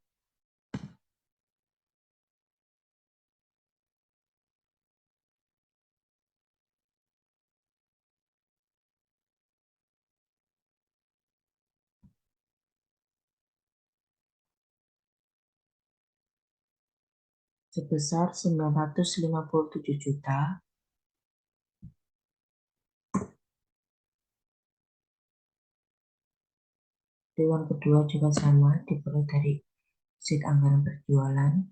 Sebesar 957 juta. Triwulan kedua juga sama, diperoleh dari sheet anggaran penjualan.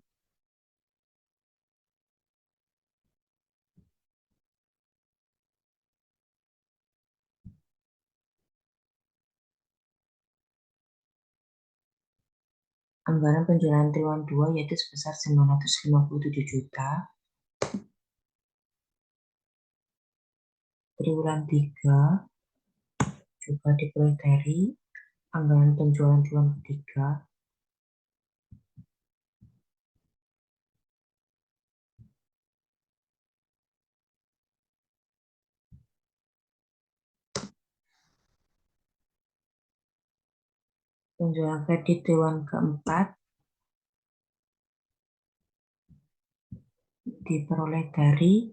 Anggaran penjualan triwulan 2 yaitu sebesar 957 juta. Triwulan 3 juga diperoleh dari anggaran penjualan triwulan ketiga. Penjualan kredit triwulan keempat diperoleh dari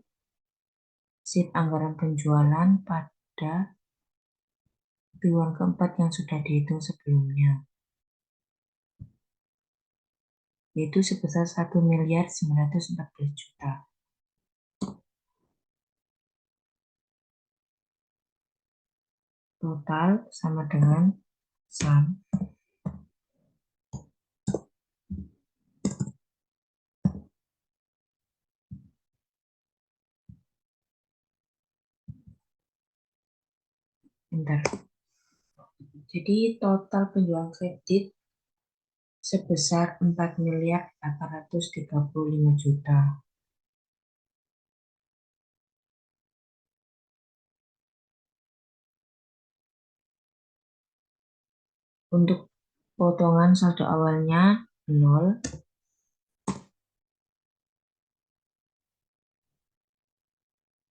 sheet anggaran penjualan pada triwulan keempat yang sudah dihitung sebelumnya, yaitu sebesar 1.914 juta. Total sama dengan sum Bentar. Jadi total penjualan kredit sebesar 4.835 juta. Untuk potongan saldo awalnya 0.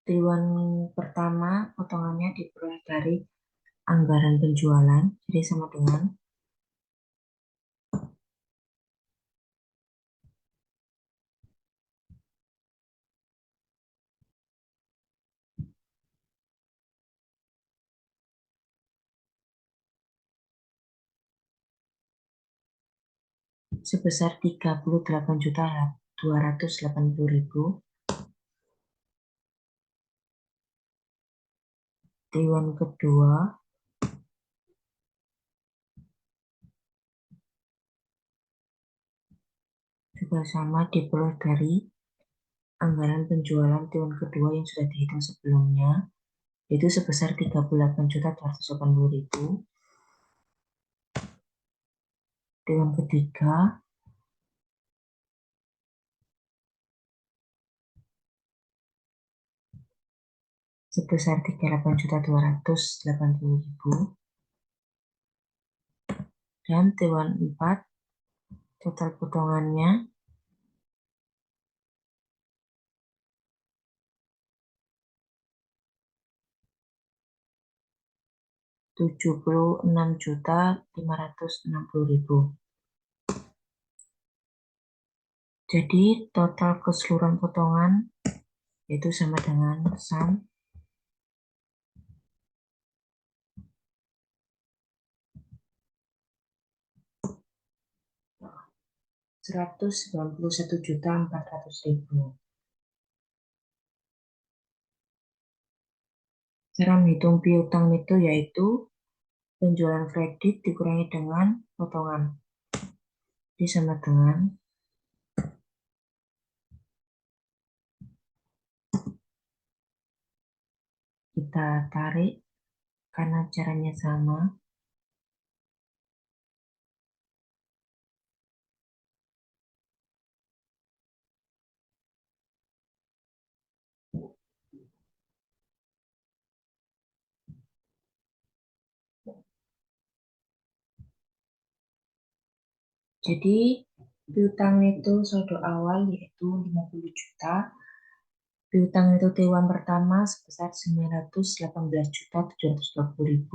Triwulan pertama potongannya diperoleh dari anggaran penjualan, jadi sama dengan sebesar 38.280.000. Triwulan kedua juga sama, diperoleh dari anggaran penjualan triwulan kedua yang sudah dihitung sebelumnya, yaitu sebesar 38.280.000. Triwulan ketiga sebesar 38.280.000. Dan triwulan 4 Total potongannya 76.560.000. Jadi total keseluruhan potongan itu sama dengan sum 191.400.000. Cara menghitung piutang itu yaitu penjualan kredit dikurangi dengan potongan. Jadi sama dengan kita tarik karena caranya sama. Jadi piutang itu saldo awal yaitu 50 juta. Piutang itu T1 pertama sebesar 918.720.000.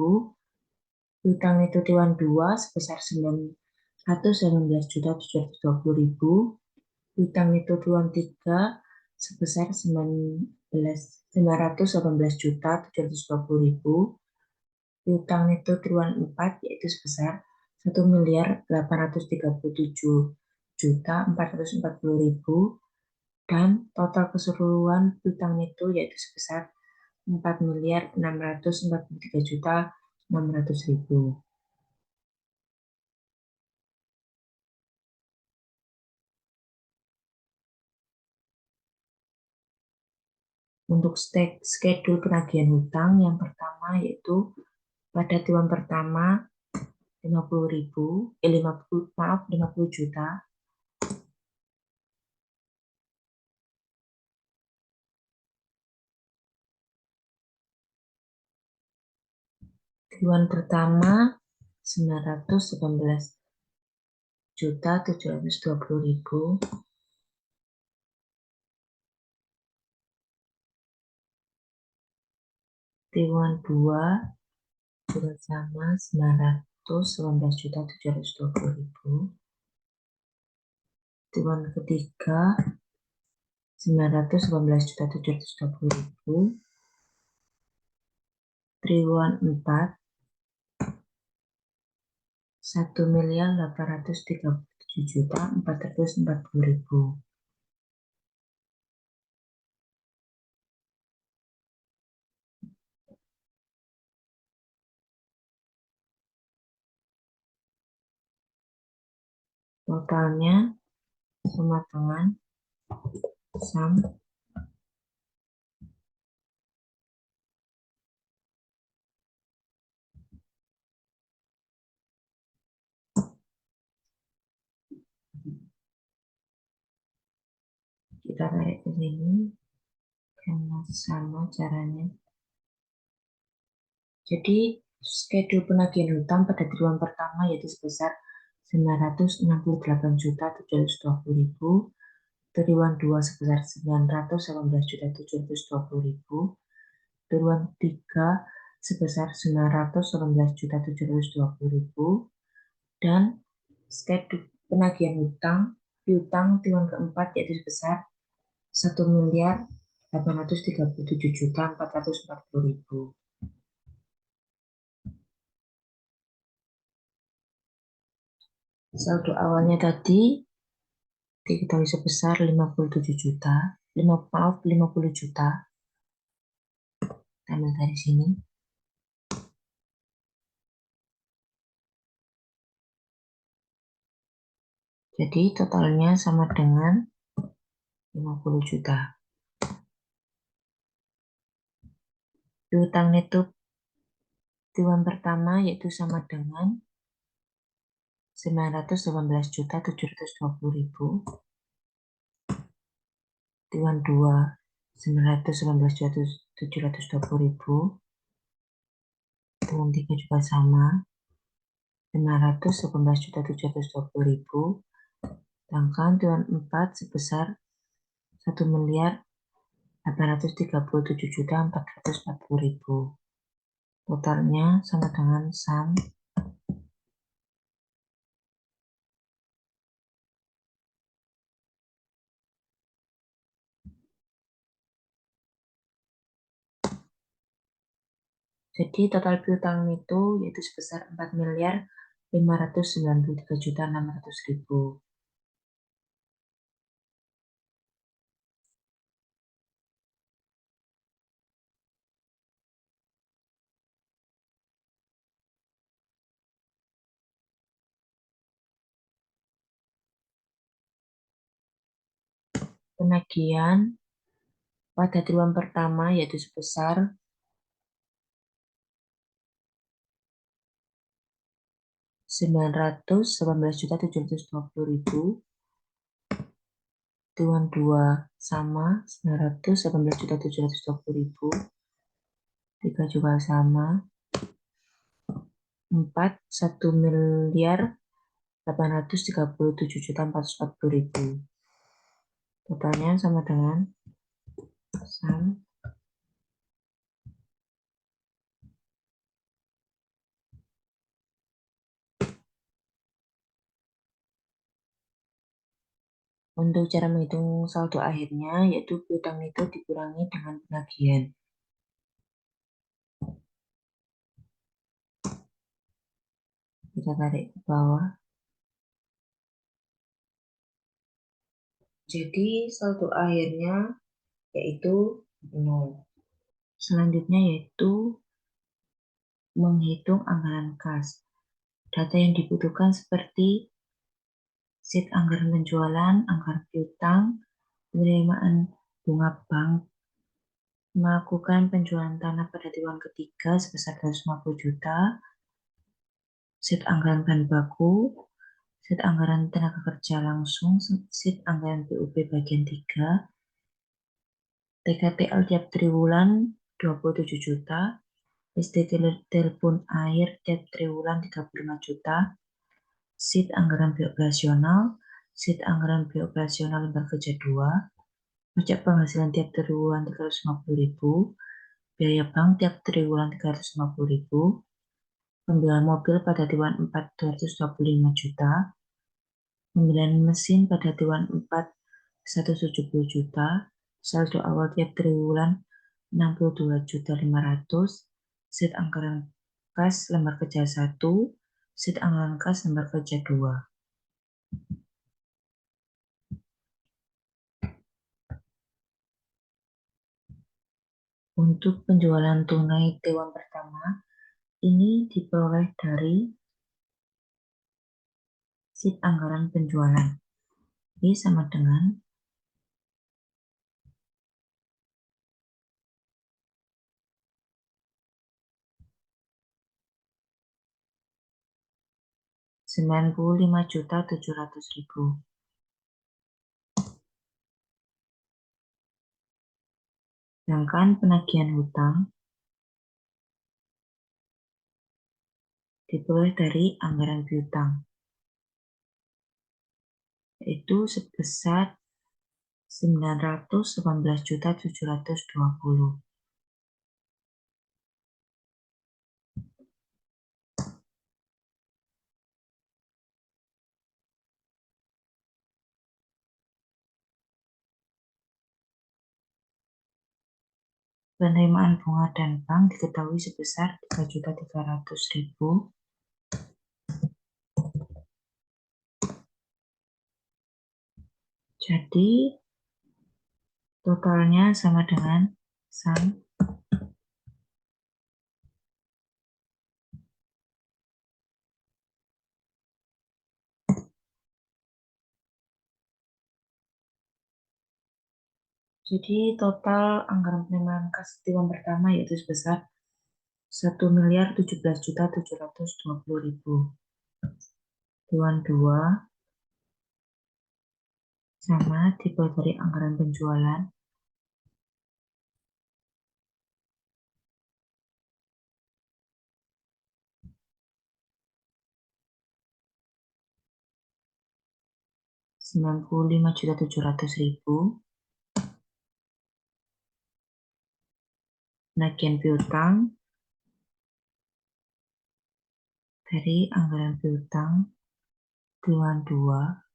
Piutang itu T1 2 sebesar 918.720.000. Piutang itu T1 3 sebesar 918.720.000. Piutang itu T1 4 yaitu sebesar 1.837.440.000. Dan total keseluruhan piutang itu yaitu sebesar 4.643.600.000. Untuk schedule penagihan hutang yang pertama yaitu pada T1 pertama 50 juta. T1 pertama 918.720.000. T1 2 bersama 918.720.000. T1 ketiga 918.720.000. Triwulan 4 1.837.440.000. Totalnya sama dengan sum kita tarik ke sini karena sama caranya. Jadi schedule penagihan hutang pada triwulan pertama yaitu sebesar 968.720.000, triwulan 2 sebesar 918.720.000, triwulan 3 sebesar 918.720.000, dan schedule penagihan hutang piutang triwulan keempat yaitu sebesar 1.837.440.000. Saldo awalnya tadi diketahui sebesar 57 juta, 50 juta. Ambil dari sini. Jadi totalnya sama dengan 50 juta. Piutang neto triwulan pertama yaitu sama dengan 918.720.000. Triwulan 2 918.720.000. Triwulan 3 juga sama 918.720.000. Sedangkan Dewan 4 sebesar 1.837.440.000. Totalnya sama dengan sum. Jadi total piutang itu yaitu sebesar 4.593.600.000. Penagihan pada triwulan pertama yaitu sebesar 918.720.000. Triwulan 2 sama 918.720.000. 3 juga sama. 4 1.837.440.000. Totalnya sama dengan sum. Untuk cara menghitung saldo akhirnya, yaitu piutang itu dikurangi dengan penagihan. Kita tarik ke bawah. Jadi saldo akhirnya yaitu 0. Selanjutnya yaitu menghitung anggaran kas. Data yang dibutuhkan seperti sheet anggaran penjualan, anggaran piutang, penerimaan bunga bank, melakukan penjualan tanah pada triwulan ketiga sebesar 250 juta, sheet anggaran bahan baku, sheet anggaran tenaga kerja langsung, sheet anggaran PUP bagian 3, TKTL tiap triwulan 27 juta, listrik telepon air tiap triwulan 35 juta, sheet anggaran bioperasional, sheet anggaran bioperasional lembar kerja 2, pajak penghasilan tiap triwulan 350.000, biaya bank tiap triwulan 350.000, pembelian mobil pada triwulan 4 225 juta, pembelian mesin pada triwulan 4 170 juta, saldo awal tiap triwulan 62.500.000, sheet anggaran kas lembar kerja 1, sheet anggaran kas lembar kerja 2. Untuk penjualan tunai triwulan pertama, ini diperoleh dari sheet anggaran penjualan. Ini sama dengan 95.700.000. Sedangkan penagihan hutang diperoleh dari anggaran piutang, yaitu sebesar 918.720. Penerimaan bunga dan bank diketahui sebesar 3.300.000. Jadi totalnya sama dengan sum. Jadi total anggaran penerimaan kas triwulan pertama yaitu sebesar 1.017.720.000. Triwulan 2 sama dibuat dari anggaran penjualan Rp95.700.000. Penagihan piutang dari anggaran piutang triwulan 2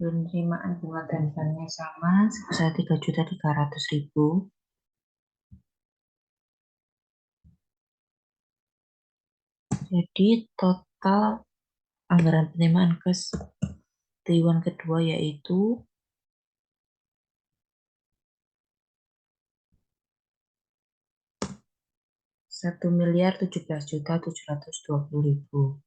penerimaan bunga dan banknya sama sebesar Rp3.300.000. Jadi total anggaran penerimaan kas triwulan kedua yaitu Rp1.017.720.000.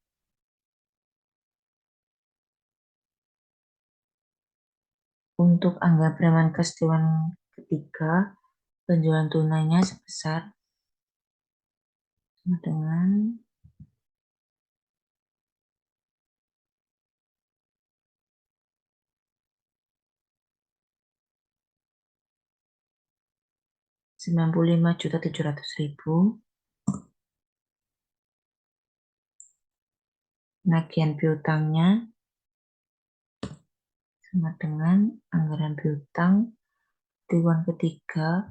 Untuk anggaran penerimaan kas triwulan ketiga, penjualan tunainya sebesar sama dengan Rp95.700.000. Penagihan piutangnya sama dengan anggaran piutang triwulan ketiga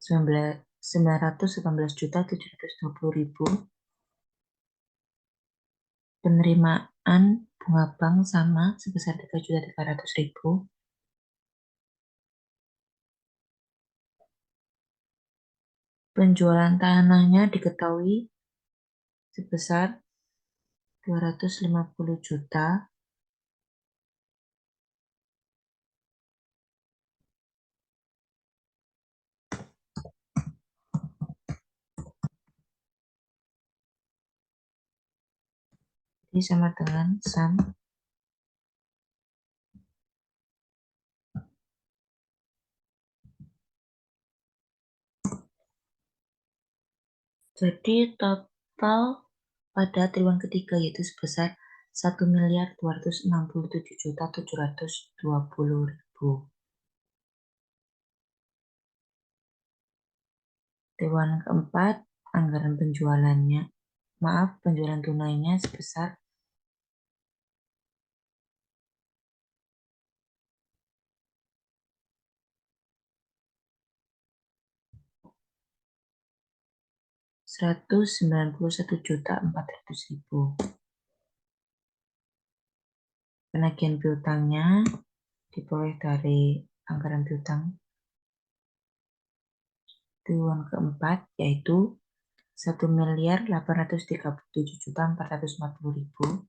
Rp918.720.000. Penerimaan bunga bank sama sebesar Rp3.300.000. Penjualan tanahnya diketahui sebesar 250 juta. Ini sama dengan sum. Jadi total pada triwulan ketiga yaitu sebesar Rp1.267.720.000. Triwulan keempat anggaran penjualan tunainya sebesar Rp191.400.000. Penagihan piutangnya diperoleh dari anggaran piutang triwulan keempat yaitu Rp1.837.440.000.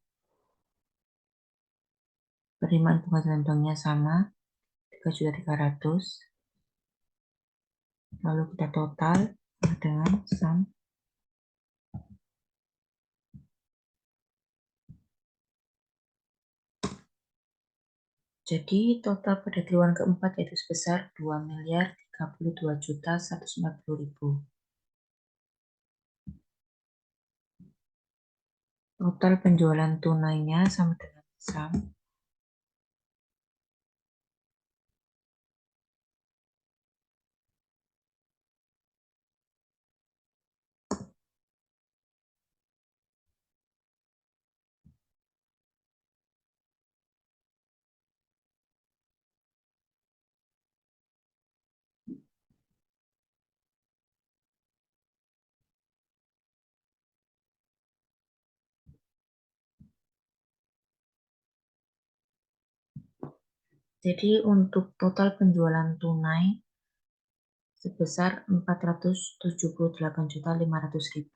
Penerimaan bunga dan banknya sama Rp3.300.000. Lalu kita total dengan sum. Jadi total pada triwulan keempat yaitu sebesar Rp2.032.140.000. Total penjualan tunainya sama dengan sum. Jadi untuk total penjualan tunai sebesar Rp478.500.000.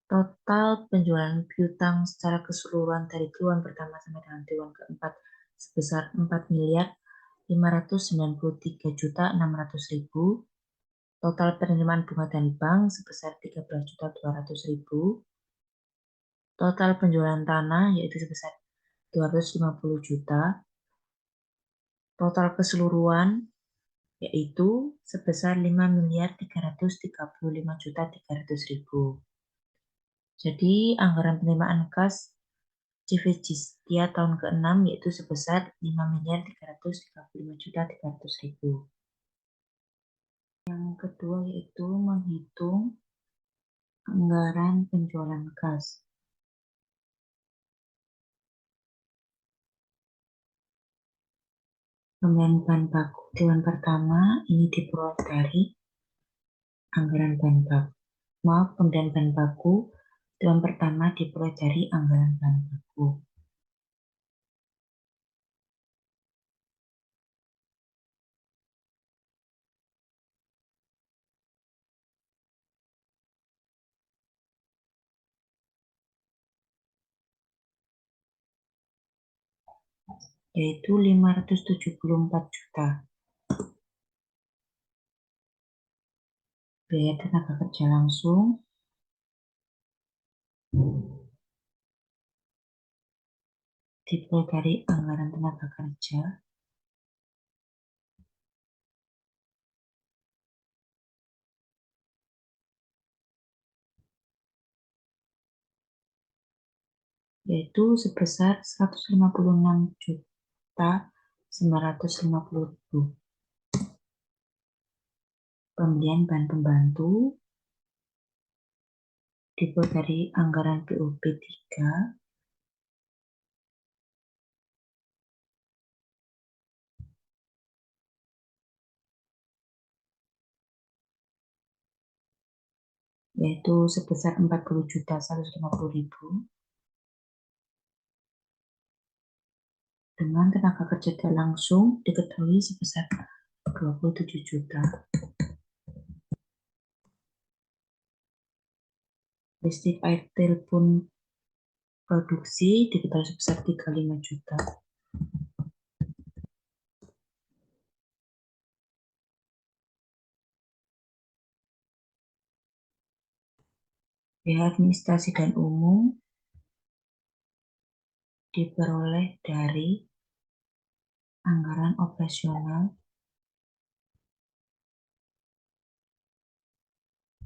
Total penjualan piutang secara keseluruhan dari triwulan pertama sampai dengan triwulan keempat sebesar Rp4.593.600.000. Total penerimaan bunga dan bank sebesar Rp13.200.000. Total penjualan tanah yaitu sebesar Rp250 juta. Total keseluruhan yaitu sebesar Rp5.335.300.000. Jadi anggaran penerimaan kas Civijaya tahun ke-6 yaitu sebesar 5.335.300.000. Yang kedua yaitu menghitung anggaran penjualan gas. Pembelian bahan baku Dewan pertama ini diperoleh dari anggaran bahan baku. Pembelian bahan baku Dewan pertama diperoleh dari anggaran bahan baku. Yaitu 574 juta. Biaya tenaga kerja langsung diperoleh dari anggaran tenaga kerja yaitu sebesar 156.950.000. Pembelian bahan pembantu diperoleh dari anggaran BOP 3 yaitu sebesar 40.150.000 dengan tenaga kerja langsung diketahui sebesar 27 juta. Listrik air telepon produksi diketahui sebesar 35 juta. Biaya administrasi dan umum diperoleh dari anggaran operasional,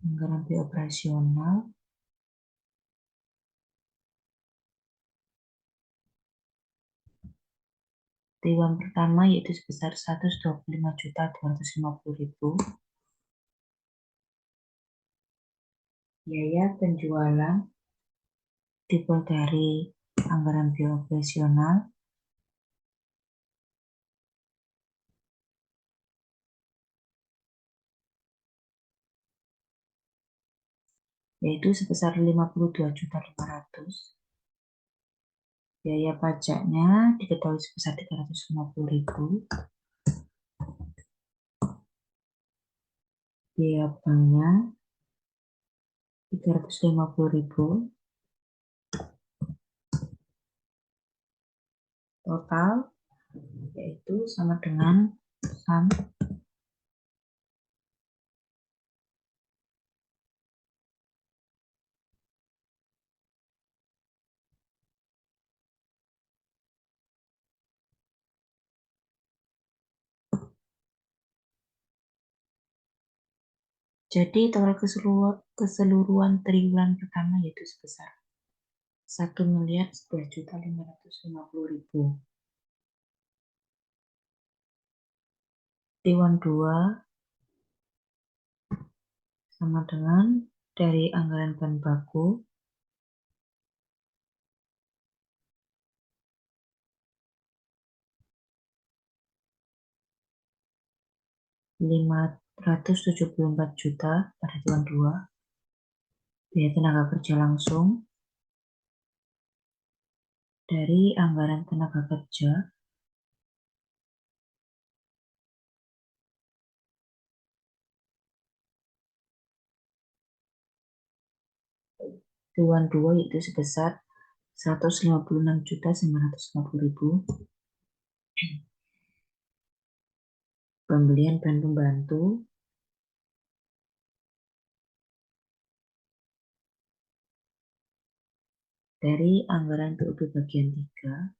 anggaran biaya operasional, Dewan pertama yaitu sebesar 125.250.000. Biaya penjualan diperoleh dari anggaran biaya operasional, yaitu sebesar 52.500.000. Biaya pajaknya diketahui sebesar 350.000. Biaya banknya 350.000. Total yaitu sama dengan SAM Jadi total keseluruhan triwulan pertama yaitu sebesar 1.11.550.000. Triwulan 2 sama dengan dari anggaran bahan baku 574 juta pada triwulan 2. Biaya tenaga kerja langsung dari anggaran tenaga kerja triwulan 2 yaitu sebesar 156.950.000. Pembelian bahan pembantu dari anggaran BOP bagian 3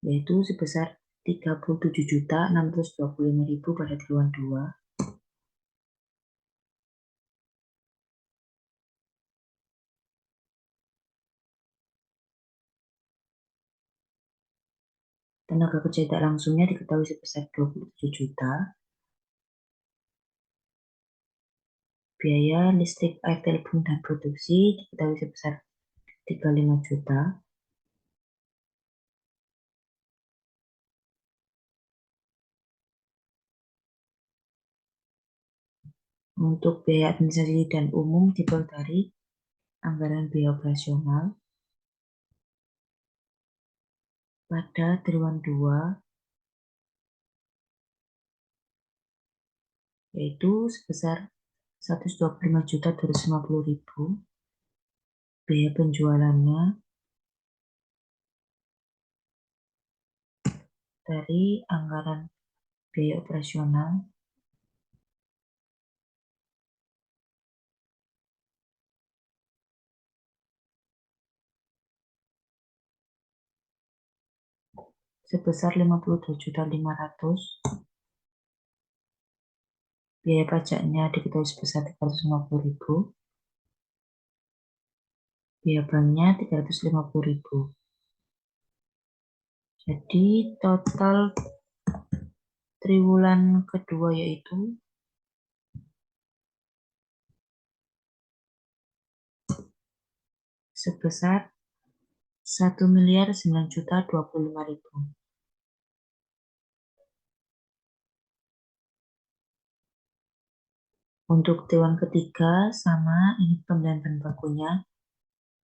yaitu sebesar 37.625.000 pada triwulan 2. Tenaga kerja tidak langsungnya diketahui sebesar 27 juta. Biaya listrik, air, telepon, dan produksi diketahui sebesar 35 juta. Untuk biaya administrasi dan umum diperoleh dari anggaran biaya operasional. Pada triwulan 2, yaitu sebesar 125.250.000. Biaya penjualannya dari anggaran biaya operasional sebesar 52.500.000. Biaya pajaknya diketahui sebesar 350.000. Biaya banknya 350.000. Jadi total triwulan kedua yaitu sebesar 1.009.025.000. Untuk triwulan ketiga sama, ini pembelian bahan bakunya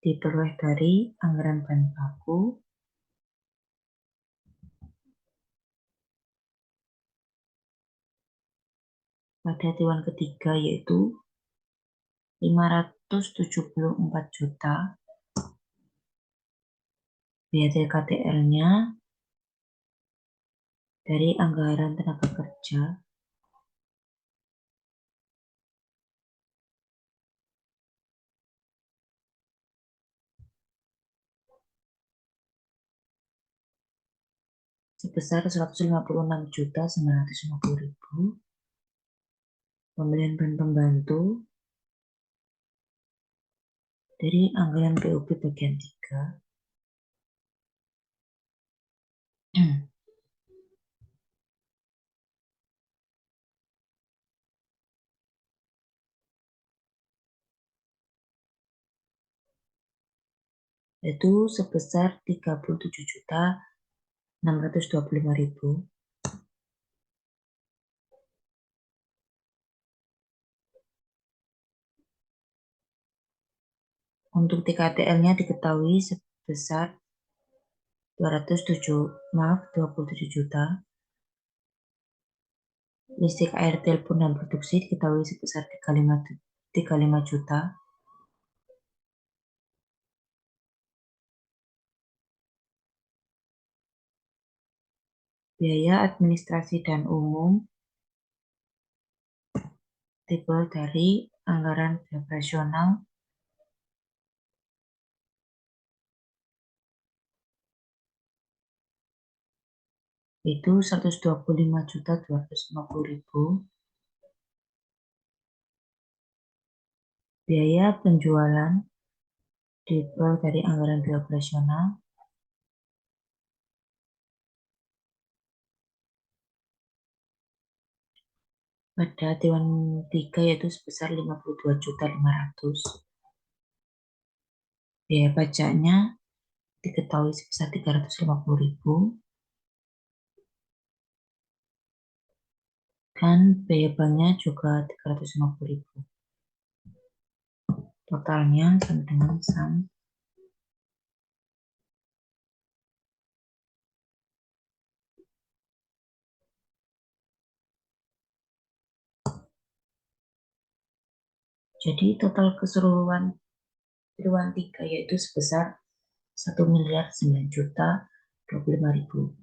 diperoleh dari anggaran bahan baku. Pada triwulan ketiga yaitu 574 juta. Biaya TKTL-nya dari anggaran tenaga kerja sebesar 156.950.000. Pembelian bahan pembantu dari anggaran PUP bagian 3 yaitu sebesar 37.625.000. Untuk TKTL-nya diketahui sebesar 27 juta. Listrik, air, telepon, dan produksi diketahui sebesar 35 juta. Biaya administrasi dan umum diperoleh dari anggaran operasional itu 125.250.000. Biaya penjualan diperoleh dari anggaran biaya operasional pada triwulan 3 yaitu sebesar 52.500.000. Biaya pajaknya diketahui sebesar 350.000 dan biaya banknya juga 350.000. Totalnya sama dengan SAM. Jadi total keseluruhan triwulan 3 yaitu sebesar 1.009.025.000.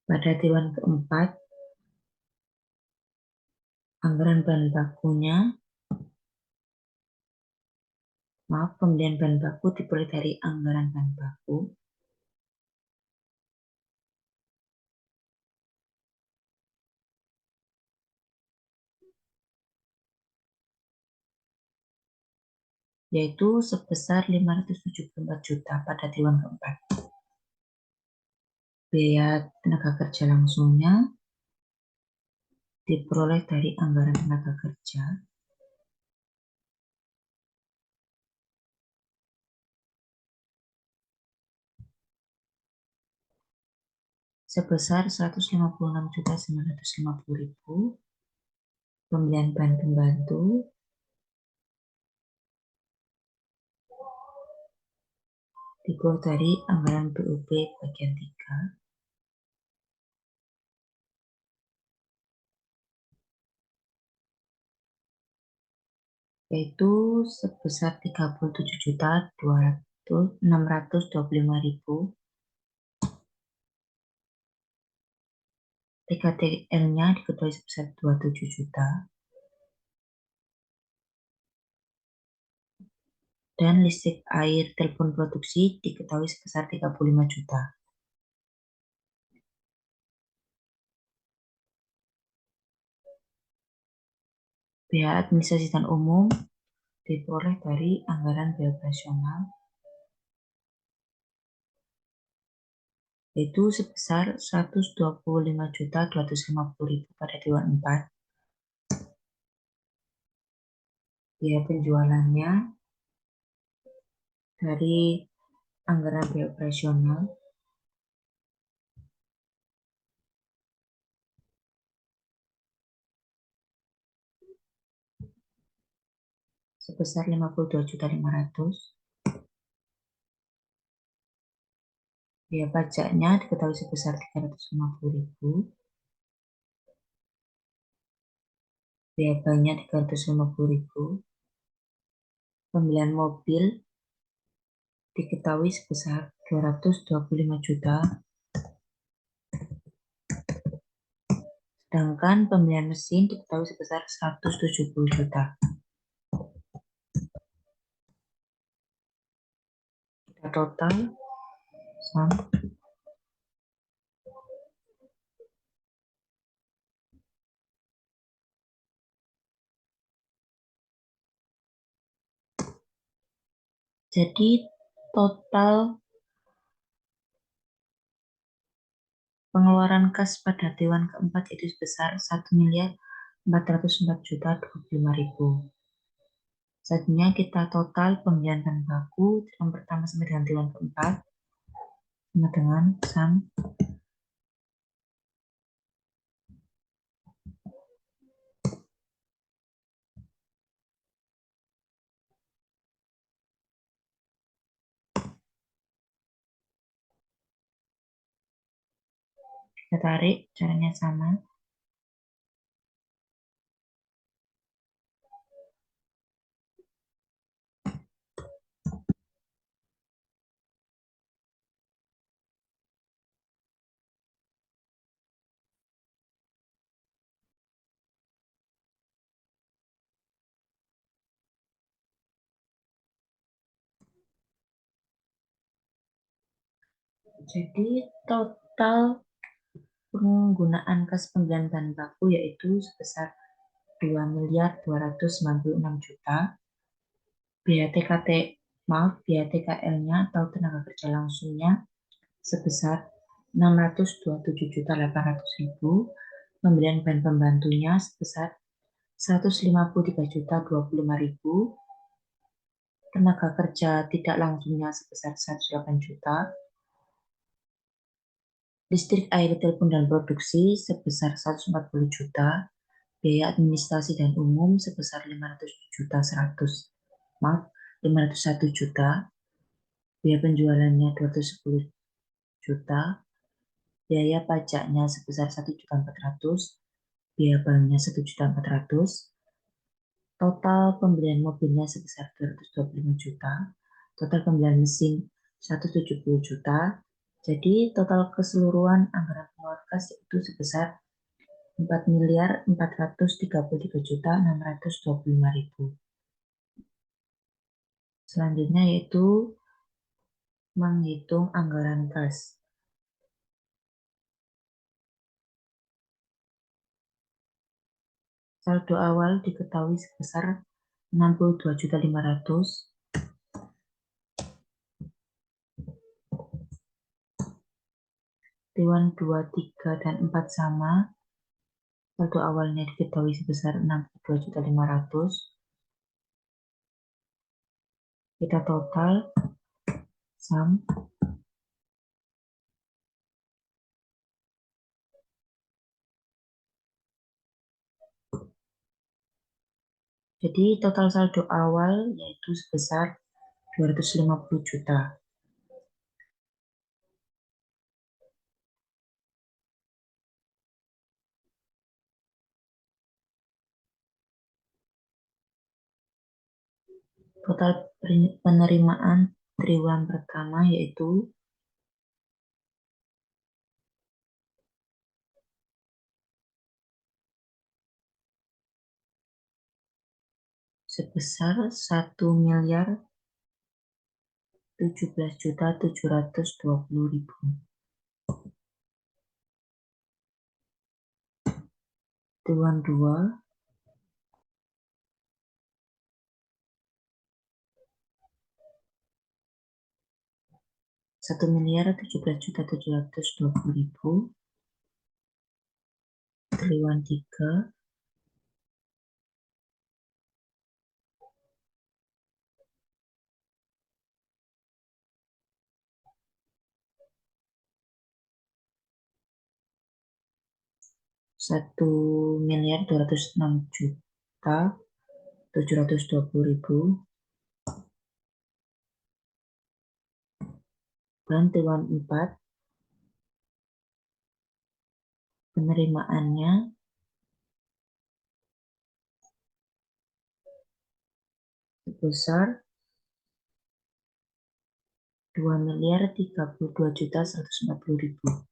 Pada triwulan keempat, anggaran bahan bakunya, pembelian bahan baku diperoleh dari anggaran bahan baku. yaitu sebesar 574 juta pada triwulan keempat. Biaya tenaga kerja langsungnya diperoleh dari anggaran tenaga kerja sebesar 156.950.000, pembelian bahan pembantu diperoleh dari anggaran BUP bagian 3, yaitu sebesar 37.625.000. TKTL-nya diketahui sebesar 27 juta. Dan listrik, air, telepon produksi diketahui sebesar 35 juta. Biaya administrasi dan umum diperoleh dari anggaran biaya operasional, yaitu sebesar 125.250.000 pada triwulan 4. Biaya penjualannya dari anggaran biaya operasional sebesar 52.500.000. Biaya pajaknya diketahui sebesar 350.000. Biaya banyak 350.000. Pembelian mobil diketahui sebesar 225 juta. Sedangkan pembelian mesin diketahui sebesar 170 juta. Kita total sum jadi total pengeluaran kas pada triwulan keempat itu sebesar 1.404.025.000. Selanjutnya kita total pembelian bahan baku triwulan pertama sampai dengan triwulan keempat sama dengan sum kita tarik, caranya sama. Jadi total penggunaan kas pembelian bahan baku yaitu sebesar 2.296.000.000. Biaya TKL-nya atau tenaga kerja langsungnya sebesar 627.800.000. Pembelian bahan pembantunya sebesar 153.025.000. Tenaga kerja tidak langsungnya sebesar 108 juta. Listrik, air, telepon, dan produksi sebesar 140 juta. Biaya administrasi dan umum sebesar 501 juta. Biaya penjualannya 210 juta. Biaya pajaknya sebesar 1.400.000. Biaya banknya 1.400.000. Total pembelian mobilnya sebesar 225 juta. Total pembelian mesin 170 juta. Jadi total keseluruhan anggaran pengeluaran kas itu sebesar 4.433.625.000. Selanjutnya yaitu menghitung anggaran kas. Saldo awal diketahui sebesar 62.500.000. triwulan 2, 3, dan 4 sama. Saldo awalnya diketahui sebesar 62.500.000. Kita total sum. Jadi total saldo awal yaitu sebesar 250 juta. Total penerimaan triwulan pertama yaitu sebesar 1.017.720.000. Triwulan 2 1.017.720.000. Triwulan 3 1.206.720.000. Dan triwulan 4 penerimaannya sebesar 2.032.140.000.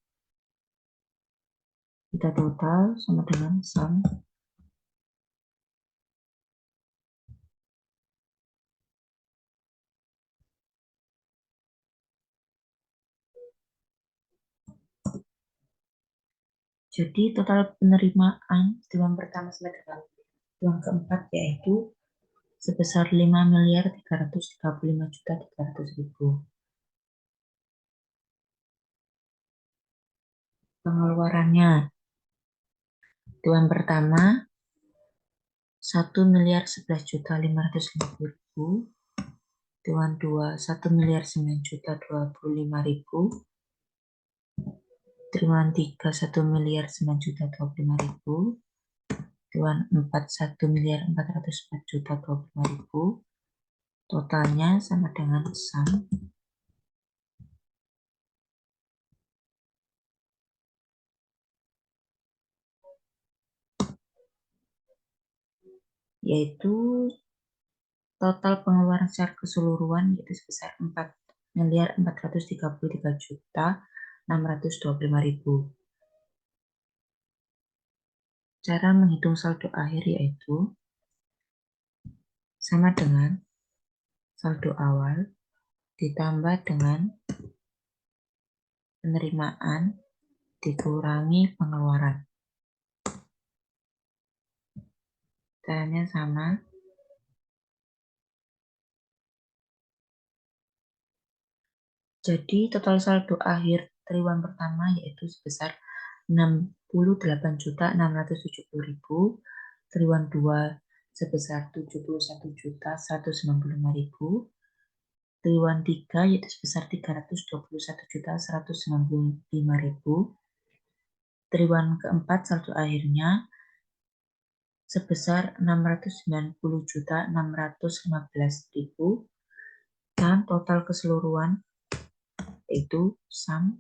Kita total sama dengan sum. Jadi total penerimaan triwulan pertama sampai dengan triwulan keempat yaitu sebesar 5.335.300.000. Pengeluarannya triwulan pertama 1.011.550.000. Triwulan 2 1.009.025.000. Triwulan 3 1.009.025.000. Triwulan 4 1.404.025.000. Totalnya sama dengan sum. Yaitu total pengeluaran secara keseluruhan yaitu sebesar 4.433.625.000. Cara menghitung saldo akhir yaitu sama dengan saldo awal ditambah dengan penerimaan dikurangi pengeluaran. Caranya sama. Jadi total saldo akhir triwulan pertama yaitu sebesar 68.670.000. Triwulan 2 sebesar 71.195.000. Triwulan 3 yaitu sebesar 321.195.000. Triwulan keempat saldo akhirnya sebesar 690.615.000 dan total keseluruhan yaitu sum.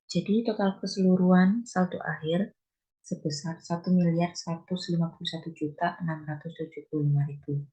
Jadi total keseluruhan saldo akhir sebesar 1.151.675.000.